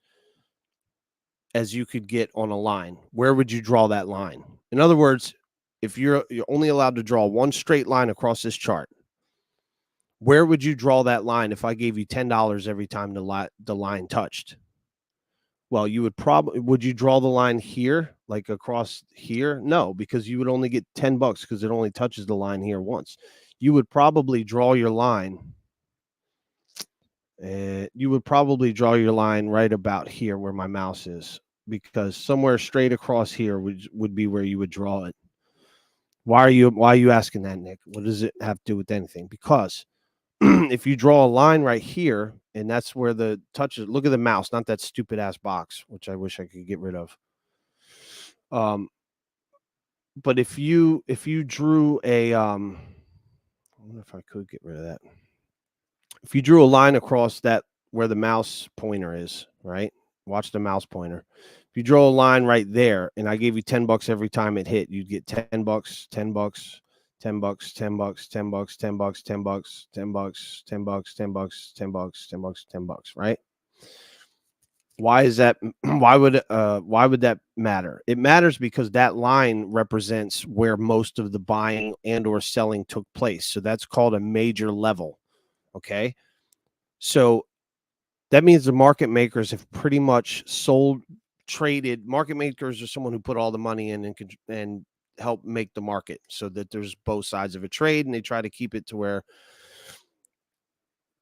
as you could get on a line, where would you draw that line? In other words, if you're only allowed to draw one straight line across this chart, where would you draw that line if I gave you $10 every time the line touched? Well, you would you draw the line here, like across here? No, because you would only get $10 because it only touches the line here once. You would probably draw your line. You would probably draw your line right about here where my mouse is, because somewhere straight across here would be where you would draw it. Why are you asking that, Nick? What does it have to do with anything? Because if you draw a line right here, and that's where the touches, look at the mouse, not that stupid ass box, which I wish I could get rid of. But if you drew a, I wonder if I could get rid of that. If you drew a line across that where the mouse pointer is, right? Watch the mouse pointer. If you draw a line right there, and I gave you $10 every time it hit, you'd get $10, $10, $10, $10, $10, $10, $10, $10, $10, $10, $10, $10, $10, right? Why is that? Why would that matter? It matters because that line represents where most of the buying and or selling took place. So that's called a major level. Okay. So that means the market makers have pretty much traded. Market makers are someone who put all the money in and help make the market so that there's both sides of a trade, and they try to keep it to where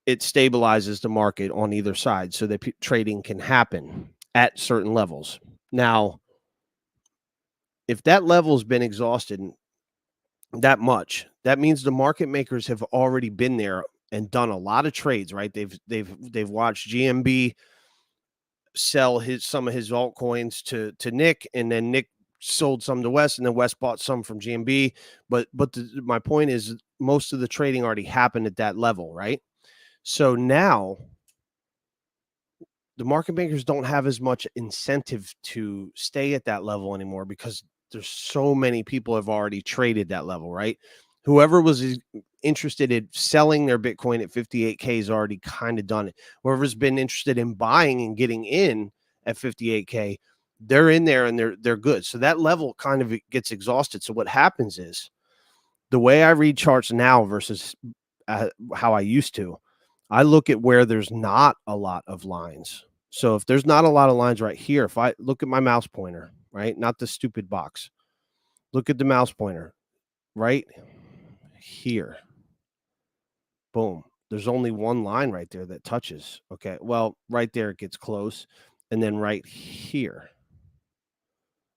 it stabilizes the market on either side so that trading can happen at certain levels. Now, if that level's been exhausted that much, that means the market makers have already been there and done a lot of trades, right? They've watched GMB sell some of his altcoins to Nick, and then Nick sold some to Wes, and then Wes bought some from GMB. But my point is, most of the trading already happened at that level, right? So now the market makers don't have as much incentive to stay at that level anymore because there's so many people have already traded that level, right? Whoever was interested in selling their Bitcoin at 58K has already kind of done it. Whoever's been interested in buying and getting in at 58K, they're in there and they're good. So that level kind of gets exhausted. So what happens is, the way I read charts now versus how I used to, I look at where there's not a lot of lines. So if there's not a lot of lines right here, if I look at my mouse pointer, right, not the stupid box, look at the mouse pointer right here. Boom. There's only one line right there that touches. Okay. Well, right there it gets close. And then right here.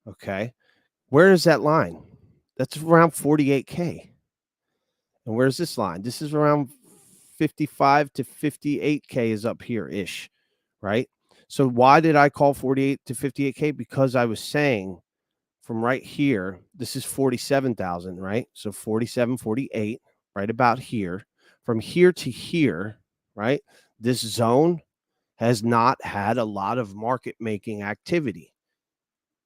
Okay. Where is that line? That's around 48K. And where's this line? This is around 55 to 58K is up here ish, right? So why did I call 48 to 58K? Because I was saying from right here, this is 47,000, right? So 47, 48, right about here. From here to here, right? This zone has not had a lot of market making activity.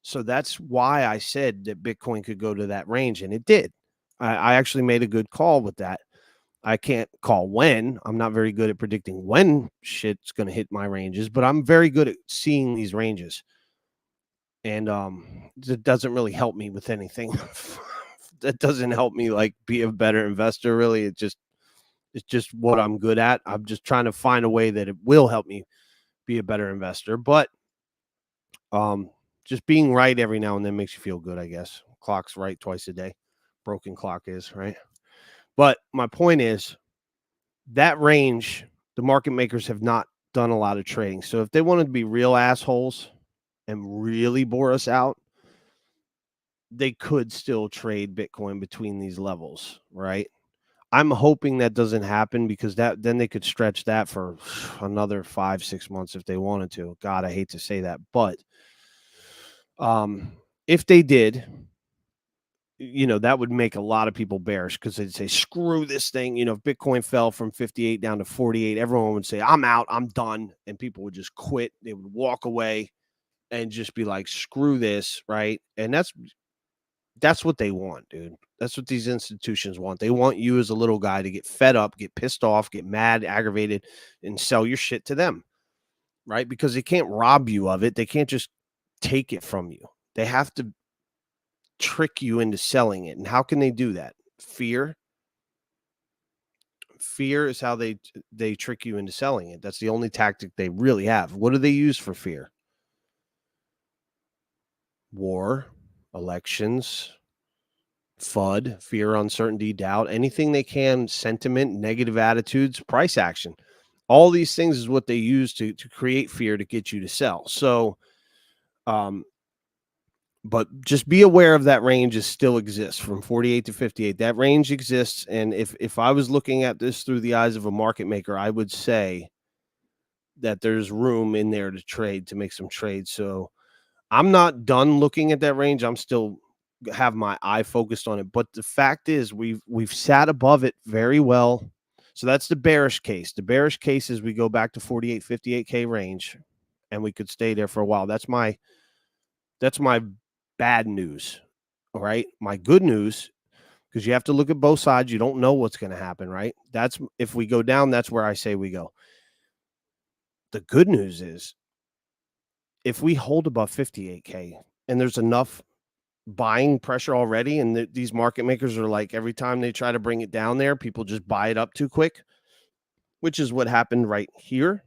So that's why I said that Bitcoin could go to that range, and it did. I actually made a good call with that. I can't call when. I'm not very good at predicting when shit's going to hit my ranges, but I'm very good at seeing these ranges. And it doesn't really help me with anything. That doesn't help me like be a better investor, really. It's just what I'm good at. I'm just trying to find a way that it will help me be a better investor. But just being right every now and then makes you feel good, I guess. Clock's right twice a day. Broken clock is, right? But my point is, that range, the market makers have not done a lot of trading. So if they wanted to be real assholes and really bore us out, they could still trade Bitcoin between these levels, right? I'm hoping that doesn't happen, because then they could stretch that for another 5-6 months if they wanted to. God, I hate to say that, but if they did, that would make a lot of people bearish, because they'd say, screw this thing. If Bitcoin fell from 58 down to 48, everyone would say, I'm out, I'm done. And people would just quit. They would walk away and just be like, screw this, right? And that's what they want, dude. That's what these institutions want. They want you as a little guy to get fed up, get pissed off, get mad, aggravated, and sell your shit to them, right? Because they can't rob you of it. They can't just take it from you. They have to trick you into selling it. And how can they do that? Fear. Fear is how they trick you into selling it. That's the only tactic they really have. What do they use for fear? War, elections, FUD, fear, uncertainty, doubt, anything they can, sentiment, negative attitudes, price action. All these things is what they use to create fear to get you to sell. So, but just be aware of that range still exists from 48 to 58. That range exists. And if I was looking at this through the eyes of a market maker, I would say that there's room in there to make some trades. So I'm not done looking at that range. I'm still have my eye focused on it. But the fact is, we've sat above it very well. So that's the bearish case. The bearish case is we go back to 48, 58K range, and we could stay there for a while. That's my bad news. All right. My good news, because you have to look at both sides. You don't know what's going to happen, right? That's if we go down, that's where I say we go. The good news is, if we hold above 58K and there's enough buying pressure already, and these market makers are like, every time they try to bring it down there, people just buy it up too quick, which is what happened right here.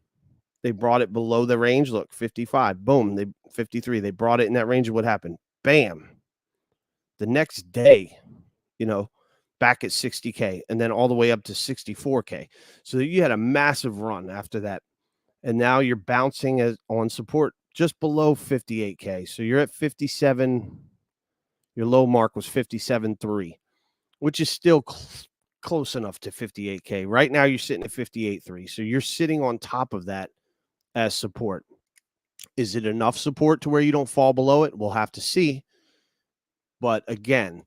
They brought it below the range. Look, 55. Boom. 53. They brought it in that range. And what happened? Bam. The next day, back at 60K and then all the way up to 64K. So you had a massive run after that. And now you're bouncing on support just below 58K. So you're at 57. Your low mark was 57.3, which is still close enough to 58K. Right now you're sitting at 58.3. So you're sitting on top of that as support. Is it enough support to where you don't fall below it? We'll have to see. But again,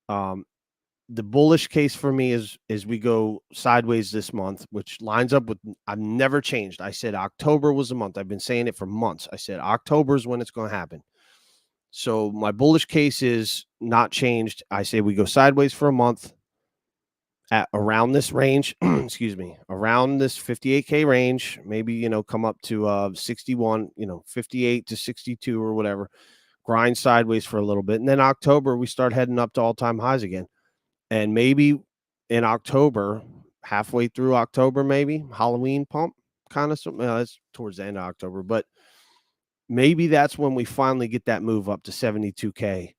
the bullish case for me is we go sideways this month, which lines up with, I've never changed. I said October was a month. I've been saying it for months. I said October is when it's going to happen. So my bullish case is not changed. I say we go sideways for a month at around this range, excuse me, around this 58K range, maybe, come up to 61, 58 to 62 or whatever, grind sideways for a little bit. And then October, we start heading up to all-time highs again. And maybe in October, halfway through October, maybe Halloween pump kind of something. That's towards the end of October, but maybe that's when we finally get that move up to 72K,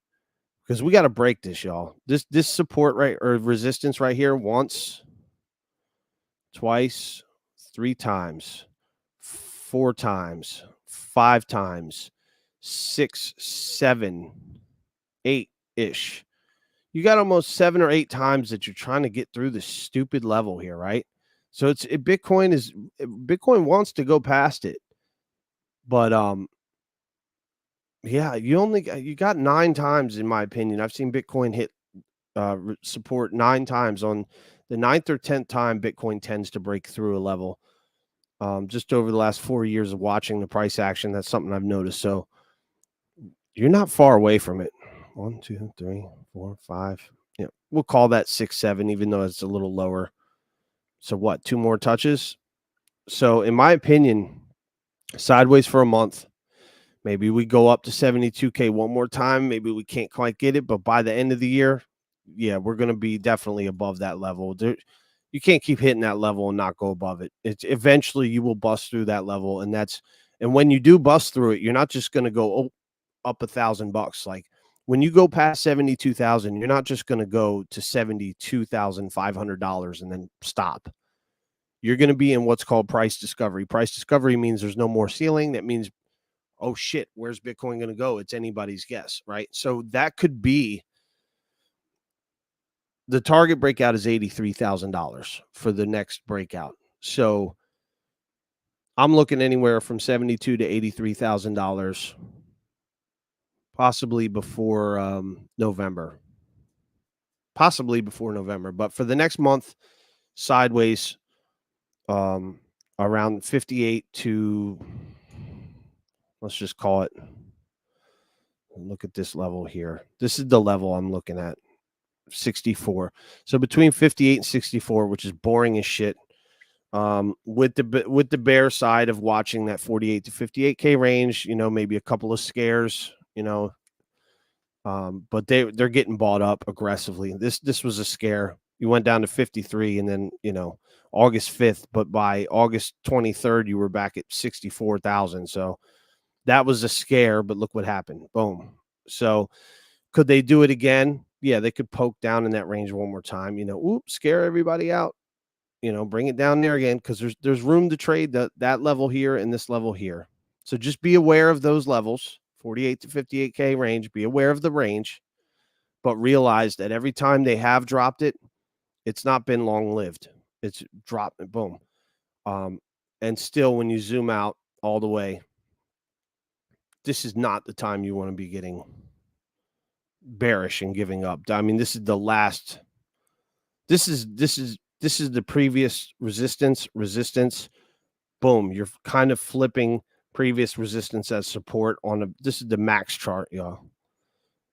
because we got to break this, y'all. This support right or resistance right here once, twice, 3 times, 4 times, 5 times, 6, 7, 8-ish. You got almost 7 or 8 times that you're trying to get through this stupid level here, right? So Bitcoin wants to go past it. But yeah, you got 9 times in my opinion. I've seen Bitcoin hit support 9 times. On the 9th or 10th time Bitcoin tends to break through a level. Just over the last 4 years of watching the price action, that's something I've noticed. So you're not far away from it. 1, 2, 3, 4, 5. Yeah, we'll call that 6, 7, even though it's a little lower. So what? 2 more touches. So in my opinion, sideways for a month. Maybe we go up to 72K one more time. Maybe we can't quite get it, but by the end of the year, yeah, we're going to be definitely above that level. You can't keep hitting that level and not go above it. It's eventually you will bust through that level, and when you do bust through it, you're not just going to go up $1,000. Like when you go past 72,000, you're not just going to go to $72,500 and then stop. You're going to be in what's called price discovery. Price discovery means there's no more ceiling. That means, oh shit, where's Bitcoin going to go? It's anybody's guess, right? So that could be the target breakout is $83,000 for the next breakout. So I'm looking anywhere from $72,000 to $83,000, possibly before November. Possibly before November, but for the next month, sideways, around 58 to, let's just call it. Look at this level here. This is the level I'm looking at. 64. So between 58 and 64, which is boring as shit. With the bear side of watching that 48 to 58K range, maybe a couple of scares, but they're getting bought up aggressively. This was a scare. You went down to 53 and then, August 5th, but by August 23rd, you were back at 64,000. So that was a scare, but look what happened. Boom. So could they do it again? Yeah, they could poke down in that range one more time, scare everybody out, bring it down there again, because there's room to trade that level here and this level here. So just be aware of those levels, 48 to 58K range. Be aware of the range, but realize that every time they have dropped it, it's not been long-lived. It's dropped, boom. And still, when you zoom out all the way, this is not the time you want to be getting bearish and giving up. I mean, this is the last. This is the previous resistance. Boom, you're kind of flipping previous resistance as support this is the max chart, y'all.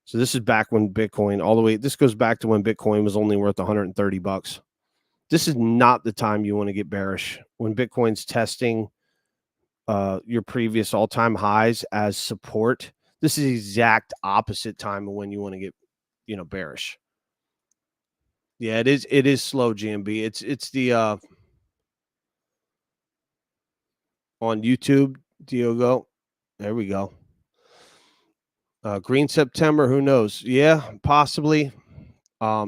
So this is back when Bitcoin all the way. This goes back to when Bitcoin was only worth $130. This is not the time you want to get bearish when Bitcoin's testing your previous all-time highs as support. This is the exact opposite time of when you want to get, bearish. Yeah, it is slow, GMB. It's the on YouTube, Diogo. There we go. Green September, who knows? Yeah, possibly.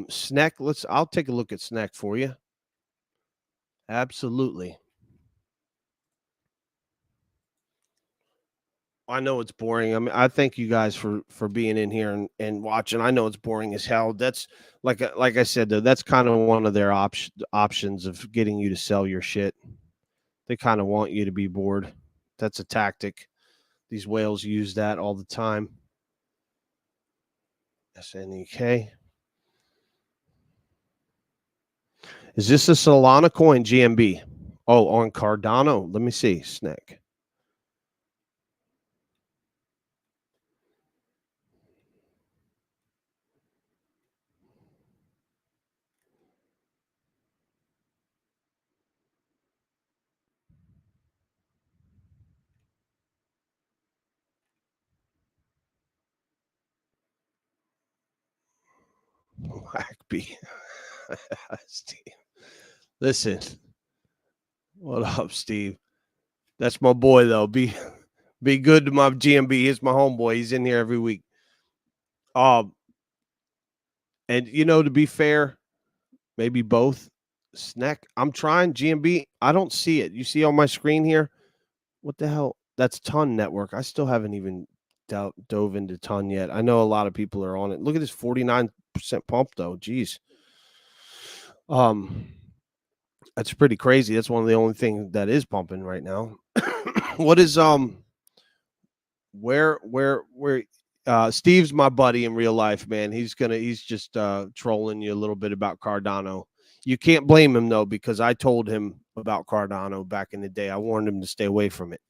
Snack, I'll take a look at Snack for you. Absolutely. I know it's boring. I mean, I thank you guys for being in here and watching. I know it's boring as hell. That's like I said though. That's kind of one of their options of getting you to sell your shit. They kind of want you to be bored. That's a tactic. These whales use that all the time. SNEK. Is this a Solana coin GMB? Oh, on Cardano. Let me see. Snack. Whackby. Steve. Listen. What up, Steve? That's my boy though. Be good to my GMB. He's my homeboy. He's in here every week. And to be fair, maybe both. Snack. I'm trying GMB. I don't see it. You see on my screen here? What the hell? That's Ton Network. I still haven't even dove into Ton yet. I know a lot of people are on it. Look at this 49% pump though. Jeez. That's pretty crazy. That's one of the only things that is pumping right now. What is where Steve's my buddy in real life, man. He's just trolling you a little bit about Cardano. You can't blame him though, because I told him about Cardano back in the day. I warned him to stay away from it.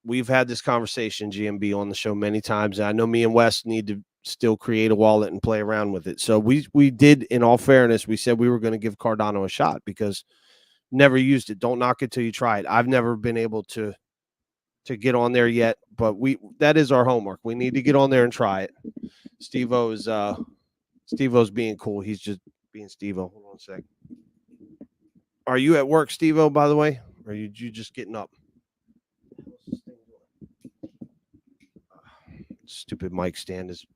We've had this conversation, GMB, on the show many times. And I know me and Wes need to still create a wallet and play around with it. So we did, in all fairness, we said we were going to give Cardano a shot because never used it. Don't knock it till you try it. I've never been able to get on there yet, but that is our homework. We need to get on there and try it. Steve-O's being cool. He's just being Steve-O. Hold on a sec. Are you at work, Steve-O, by the way? Or are you just getting up? Stupid mic stand is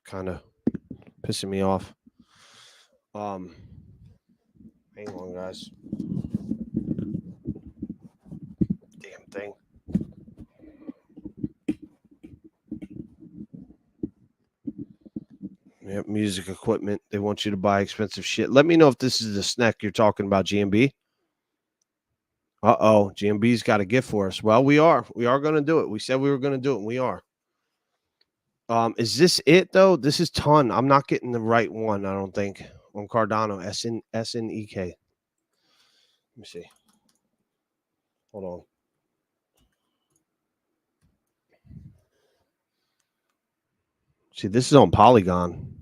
kind of pissing me off. Hang on, guys. Damn thing. Yep, music equipment. They want you to buy expensive shit. Let me know if this is the snack you're talking about, GMB. Uh-oh, GMB's got a gift for us. Well, we are going to do it. We said we were going to do it, and we are. Is this it though? This is Ton. I'm not getting the right one, I don't think, on Cardano. SNEK. Let me see. Hold on. See, this is on Polygon.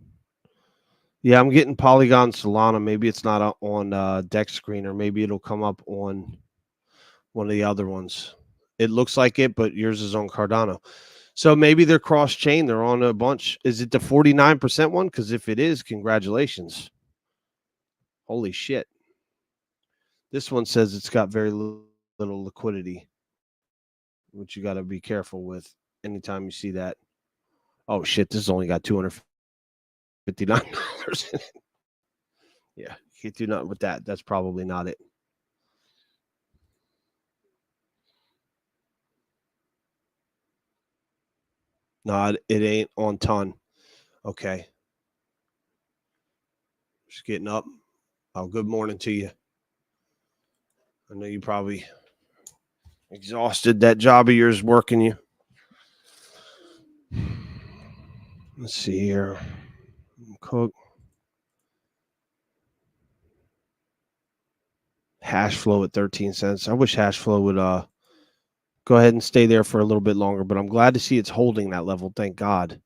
Yeah, I'm getting Polygon Solana. Maybe it's not on Dex Screen, or maybe it'll come up on one of the other ones. It looks like it, but yours is on Cardano. So maybe they're cross-chain. They're on a bunch. Is it the 49% one? Because if it is, congratulations. Holy shit. This one says it's got very little liquidity, which you got to be careful with anytime you see that. Oh, shit. This has only got $259 in it. Yeah, you can't do nothing with that. That's probably not it. No, it ain't on Ton. Okay. Just getting up. Oh, good morning to you. I know you probably exhausted. That job of yours working you. Let's see here. Cook. Hash flow at 13 cents. I wish hash flow would go ahead and stay there for a little bit longer, but I'm glad to see it's holding that level. Thank God.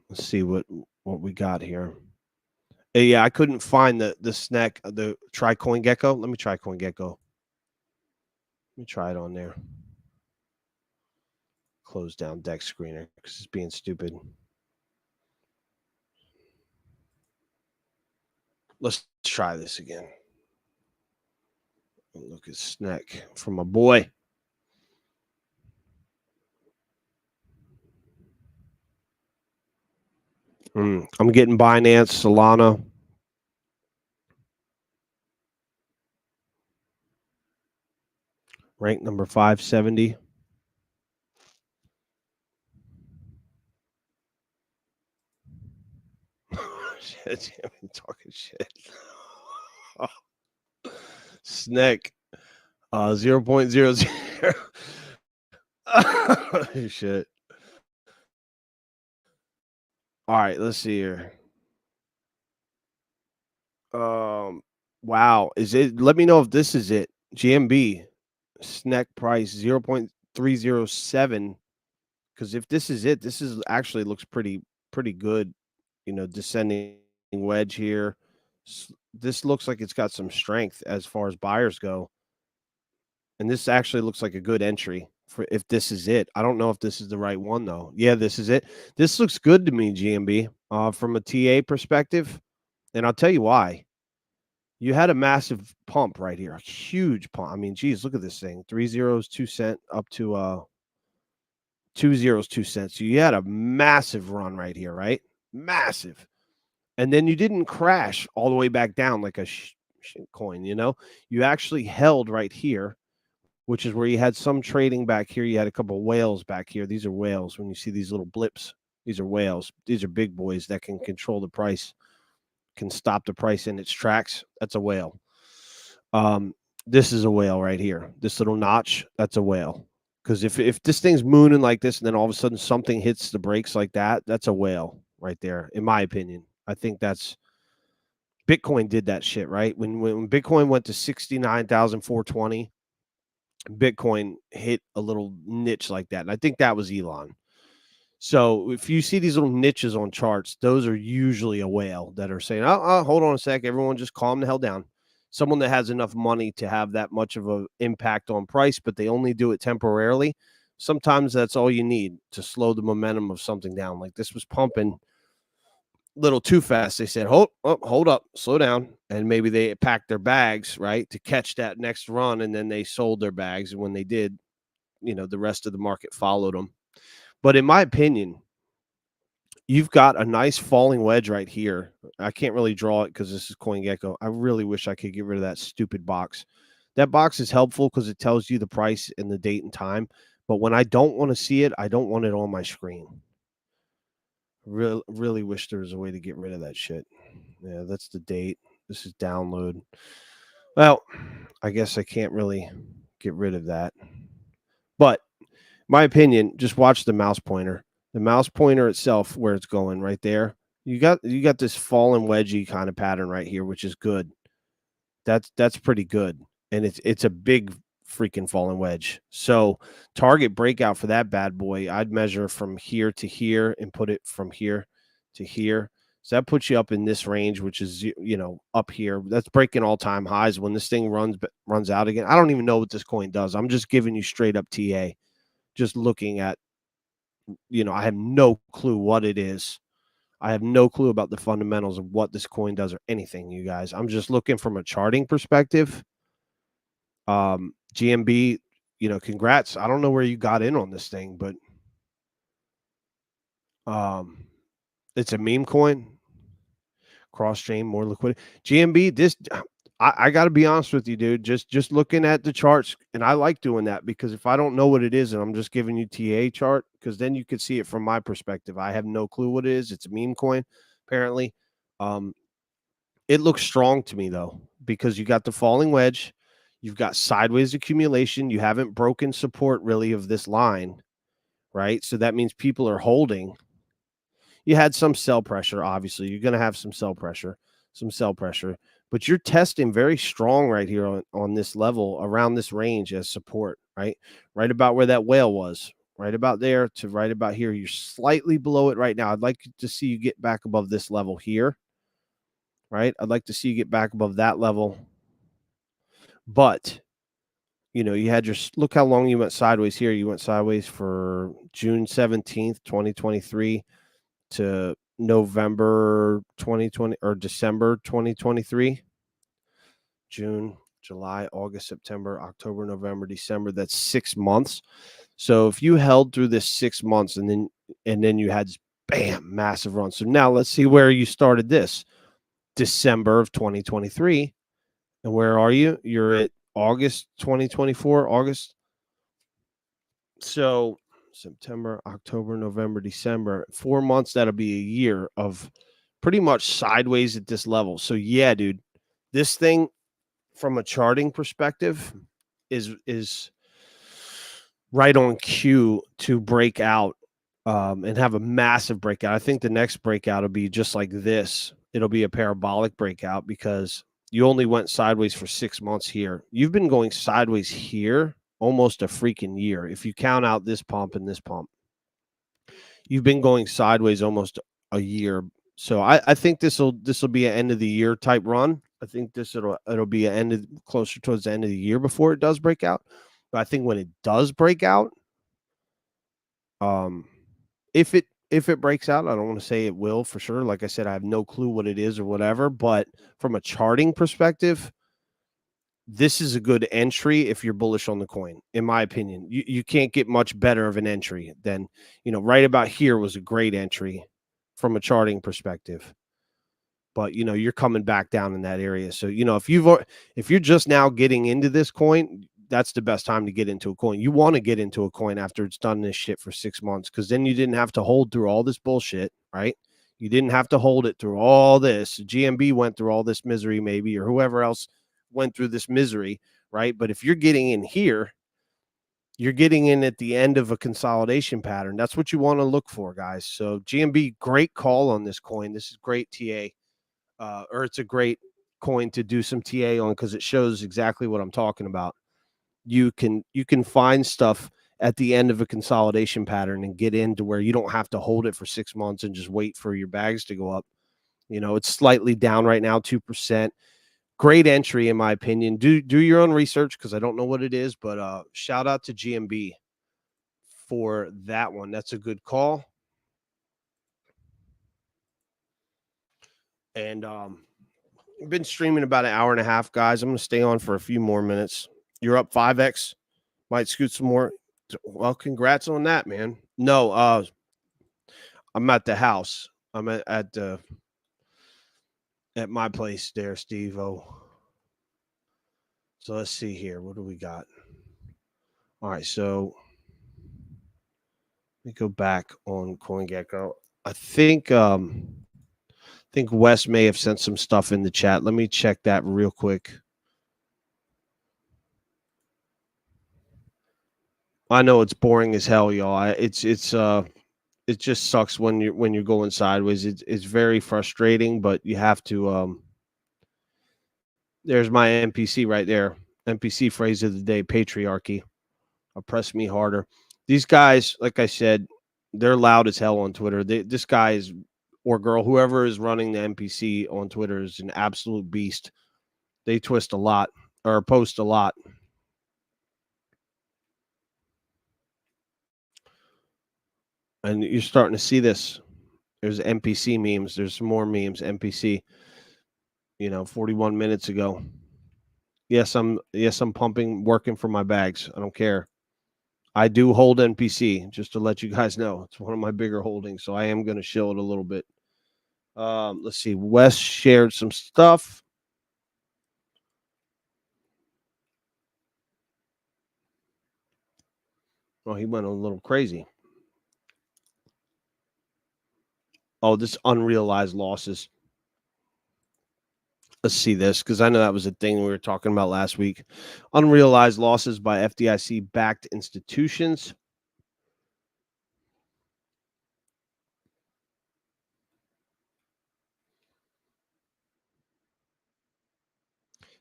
Let's see what we got here. Yeah, I couldn't find the snack, the try CoinGecko. Let me try CoinGecko. Let me try it on there. Close down Dex Screener because it's being stupid. Let's try this again. Look at Snack from my boy. I'm getting Binance, Solana. Rank number 570. Shit, I'm talking shit. Snack. 0.00. Shit. All right, let's see here. Wow. Is it? Let me know if this is it. GMB. Snack price 0.307. Because if this is it, this is actually looks pretty good. Descending wedge here. This looks like it's got some strength as far as buyers go. And this actually looks like a good entry for if this is it. I don't know if this is the right one though. Yeah, this is it. This looks good to me, GMB, from a TA perspective. And I'll tell you why. You had a massive pump right here, a huge pump. I mean, geez, look at this thing. 3 zeros, 2 cent up to 2 zeros, 2 cents. So you had a massive run right here, right? Massive. And then you didn't crash all the way back down like a shit coin, You actually held right here, which is where you had some trading back here. You had a couple of whales back here. These are whales. When you see these little blips, these are whales. These are big boys that can control the price, can stop the price in its tracks. That's a whale. This is a whale right here. This little notch, that's a whale. Because if this thing's mooning like this and then all of a sudden something hits the brakes like that, that's a whale right there, in my opinion. I think that's Bitcoin did that shit, right? When Bitcoin went to 69,420, Bitcoin hit a little niche like that. And I think that was Elon. So if you see these little niches on charts, those are usually a whale that are saying, hold on a sec. Everyone just calm the hell down. Someone that has enough money to have that much of an impact on price, but they only do it temporarily. Sometimes that's all you need to slow the momentum of something down. Like this was pumping a little too fast. They said, hold up, slow down. And maybe they packed their bags, right, to catch that next run. And then they sold their bags. And when they did, the rest of the market followed them. But in my opinion, you've got a nice falling wedge right here. I can't really draw it because this is CoinGecko. I really wish I could get rid of that stupid box. That box is helpful because it tells you the price and the date and time. But when I don't want to see it, I don't want it on my screen. Really wish there was a way to get rid of that shit. Yeah, that's the date. This is download. Well, I guess I can't really get rid of that. But my opinion, just watch the mouse pointer. The mouse pointer itself, where it's going right there. You got this fallen wedgie kind of pattern right here, which is good. That's pretty good. And it's a big freaking fallen wedge. So target breakout for that bad boy, I'd measure from here to here and put it from here to here. So that puts you up in this range, which is, up here. That's breaking all-time highs. When this thing runs out again, I don't even know what this coin does. I'm just giving you straight up TA. Just looking at, I have no clue what it is. I have no clue about the fundamentals of what this coin does or anything, you guys. I'm just looking from a charting perspective. GMB, congrats. I don't know where you got in on this thing, but it's a meme coin. Cross-chain, more liquidity. GMB, this I got to be honest with you, dude. Just looking at the charts, and I like doing that because if I don't know what it is and I'm just giving you TA chart, because then you could see it from my perspective. I have no clue what it is. It's a meme coin, apparently. It looks strong to me though, because you got the falling wedge, you've got sideways accumulation, you haven't broken support really of this line, right? So that means people are holding. You had some sell pressure, obviously. You're going to have some sell pressure, but you're testing very strong right here on this level around this range as support, right? Right about where that whale was, right about there to right about here. You're slightly below it right now. I'd like to see you get back above this level here, right? I'd like to see you get back above that level. But, you had look how long you went sideways here. You went sideways for June 17th, 2023 to November 2020 or December 2023. June, July, August, September, October, November, December. That's 6 months. So if you held through this 6 months and then you had bam, massive run. So now let's see where you started this. December of 2023. And where are you? You're at August 2024, August. So September, October, November, December, 4 months. That'll be a year of pretty much sideways at this level. So yeah, dude, this thing from a charting perspective is right on cue to break out and have a massive breakout. I think the next breakout will be just like this. It'll be a parabolic breakout because you only went sideways for 6 months here. You've been going sideways here almost a freaking year. If you count out this pump and this pump, you've been going sideways almost a year. So I think this will be an end of the year type run. I think it'll be closer towards the end of the year before it does break out. But I think when it does break out, if it breaks out, I don't want to say it will for sure. Like I said, I have no clue what it is or whatever. But from a charting perspective, this is a good entry if you're bullish on the coin, in my opinion. You can't get much better of an entry than, right about here was a great entry from a charting perspective. But, you're coming back down in that area. So, if you're just now getting into this coin, that's the best time to get into a coin. You want to get into a coin after it's done this shit for 6 months, because then you didn't have to hold through all this bullshit, right? You didn't have to hold it through all this. GMB went through all this misery maybe, or whoever else went through this misery, right? But if you're getting in here, you're getting in at the end of a consolidation pattern. That's what you want to look for, guys. So GMB, great call on this coin. This is great TA, or it's a great coin to do some TA on because it shows exactly what I'm talking about. You can find stuff at the end of a consolidation pattern and get into where you don't have to hold it for 6 months and just wait for your bags to go up. It's slightly down right now, 2%. Great entry, in my opinion. Do your own research because I don't know what it is, but shout out to GMB for that one. That's a good call. And I've been streaming about an hour and a half, guys. I'm going to stay on for a few more minutes. You're up 5x. Might scoot some more. Well, congrats on that, man. No, I'm at the house. I'm at my place there, Steve-O. So let's see here. What do we got? All right, so let me go back on CoinGecko. I think Wes may have sent some stuff in the chat. Let me check that real quick. I know it's boring as hell, y'all. It just sucks when you're going sideways. It's very frustrating, but you have to. There's my NPC right there. NPC phrase of the day: patriarchy. Oppress me harder. These guys, like I said, they're loud as hell on Twitter. This guy is, or girl, whoever is running the NPC on Twitter is an absolute beast. They twist a lot or post a lot. And you're starting to see this. There's NPC memes. There's some more memes. NPC, 41 minutes ago. Yes, I'm pumping, working for my bags. I don't care. I do hold NPC, just to let you guys know. It's one of my bigger holdings, so I am going to show it a little bit. Let's see. Wes shared some stuff. Oh, he went a little crazy. Oh, this unrealized losses. Let's see this, because I know that was a thing we were talking about last week. Unrealized losses by FDIC-backed institutions.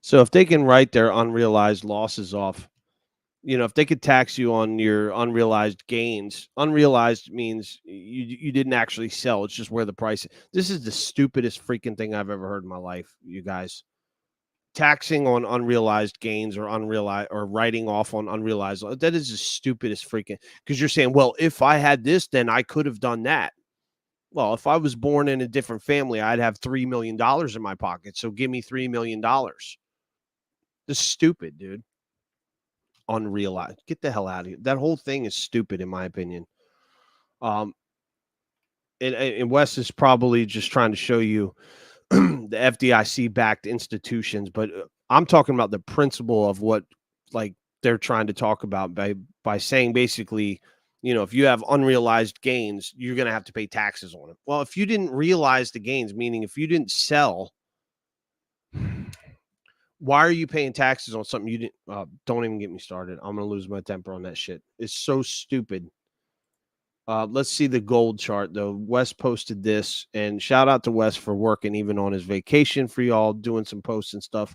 So if they can write their unrealized losses off, if they could tax you on your unrealized gains, unrealized means you didn't actually sell. It's just where the price. This is the stupidest freaking thing I've ever heard in my life, you guys. Taxing on unrealized gains or unrealized or writing off on unrealized. That is the stupidest freaking, because you're saying, well, if I had this, then I could have done that. Well, if I was born in a different family, I'd have $3 million in my pocket. So give me $3 million. This is stupid, dude. Unrealized. Get the hell out of here. That whole thing is stupid, in my opinion. Um, and Wes is probably just trying to show you the FDIC backed institutions, but I'm talking about the principle of what like they're trying to talk about by saying basically, if you have unrealized gains, you're going to have to pay taxes on it. Well, if you didn't realize the gains, meaning if you didn't sell, why are you paying taxes on something you didn't? Don't even get me started. I'm going to lose my temper on that shit. It's so stupid. Let's see the gold chart, though. Wes posted this, and shout out to Wes for working even on his vacation for y'all, doing some posts and stuff.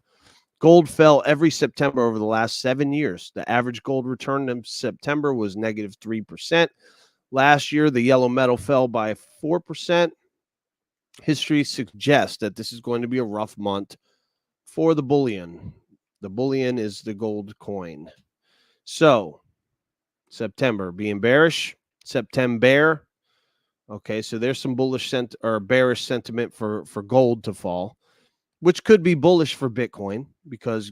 Gold fell every September over the last 7 years. The average gold return in September was negative 3%. Last year, the yellow metal fell by 4%. History suggests that this is going to be a rough month for the bullion. The bullion is the gold coin. So, September being bearish. September. Okay, so there's some bullish or bearish sentiment for gold to fall, which could be bullish for Bitcoin because,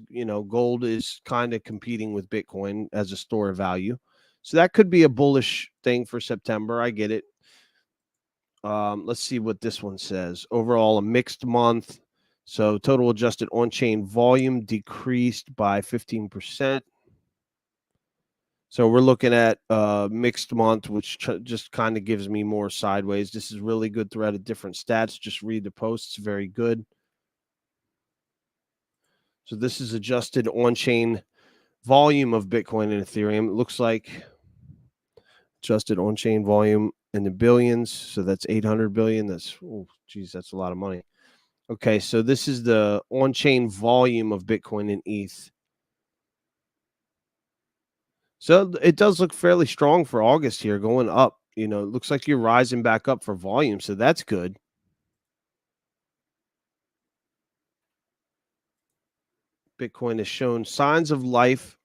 gold is kind of competing with Bitcoin as a store of value. So that could be a bullish thing for September. I get it. Let's see what this one says. Overall, a mixed month. So total adjusted on-chain volume decreased by 15%. So we're looking at mixed month, which just kind of gives me more sideways. This is really good thread of different stats. Just read the posts. Very good. So this is adjusted on-chain volume of Bitcoin and Ethereum. It looks like adjusted on-chain volume in the billions. So that's 800 billion. That's, that's a lot of money. Okay, so this is the on-chain volume of Bitcoin and ETH. So it does look fairly strong for August here, going up. It looks like you're rising back up for volume, so that's good. Bitcoin has shown signs of life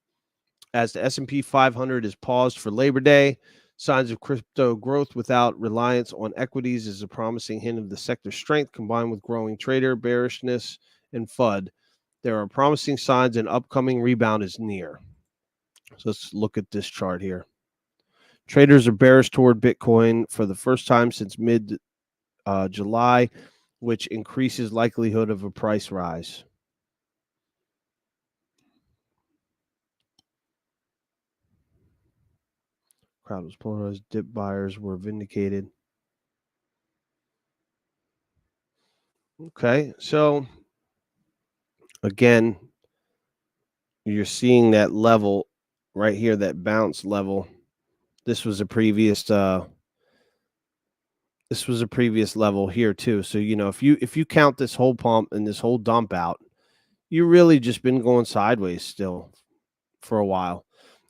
as the S&P 500 is paused for Labor Day. Signs of crypto growth without reliance on equities is a promising hint of the sector's strength combined with growing trader bearishness and FUD. There are promising signs an upcoming rebound is near. So let's look at this chart here. Traders are bearish toward Bitcoin for the first time since mid-July, which increases likelihood of a price rise. Crowd was polarized. Dip buyers were vindicated. Okay, so again, you're seeing that level right here, that bounce level. This was a previous level here too. So if you count this whole pump and this whole dump out, you really just been going sideways still for a while.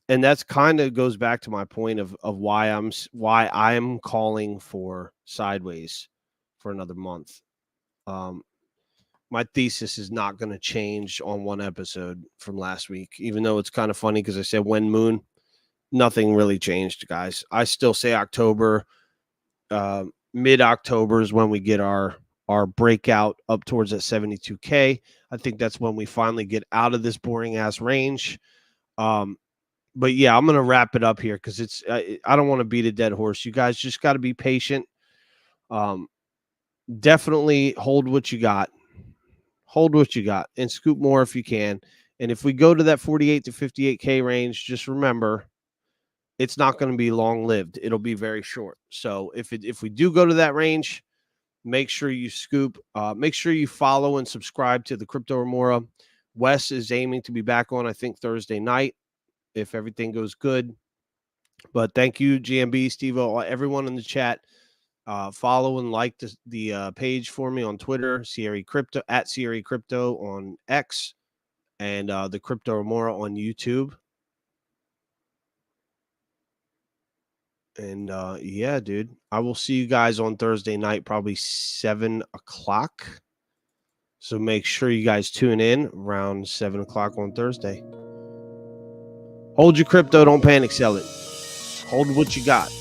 And that's kind of goes back to my point of why I'm calling for sideways for another month. My thesis is not going to change on one episode from last week, even though it's kind of funny because I said when moon, nothing really changed, guys. I still say October, mid-October is when we get our breakout up towards that 72K. I think that's when we finally get out of this boring ass range. But yeah, I'm going to wrap it up here because I don't want to beat a dead horse. You guys just got to be patient. Definitely hold what you got. Hold what you got and scoop more if you can. And if we go to that 48 to 58K range, just remember, it's not going to be long lived. It'll be very short. So if we do go to that range, make sure you scoop. Make sure you follow and subscribe to the Crypto Remora. Wes is aiming to be back on, I think, Thursday night if everything goes good. But thank you, GMB, Steve-O, everyone in the chat. Follow and like the page for me on Twitter, Sierra Crypto, at Sierra Crypto on X, and the Crypto Remora on YouTube. And yeah, dude, I will see you guys on Thursday night, probably 7 o'clock. So make sure you guys tune in around 7 o'clock on Thursday. Hold your crypto, don't panic sell it. Hold what you got.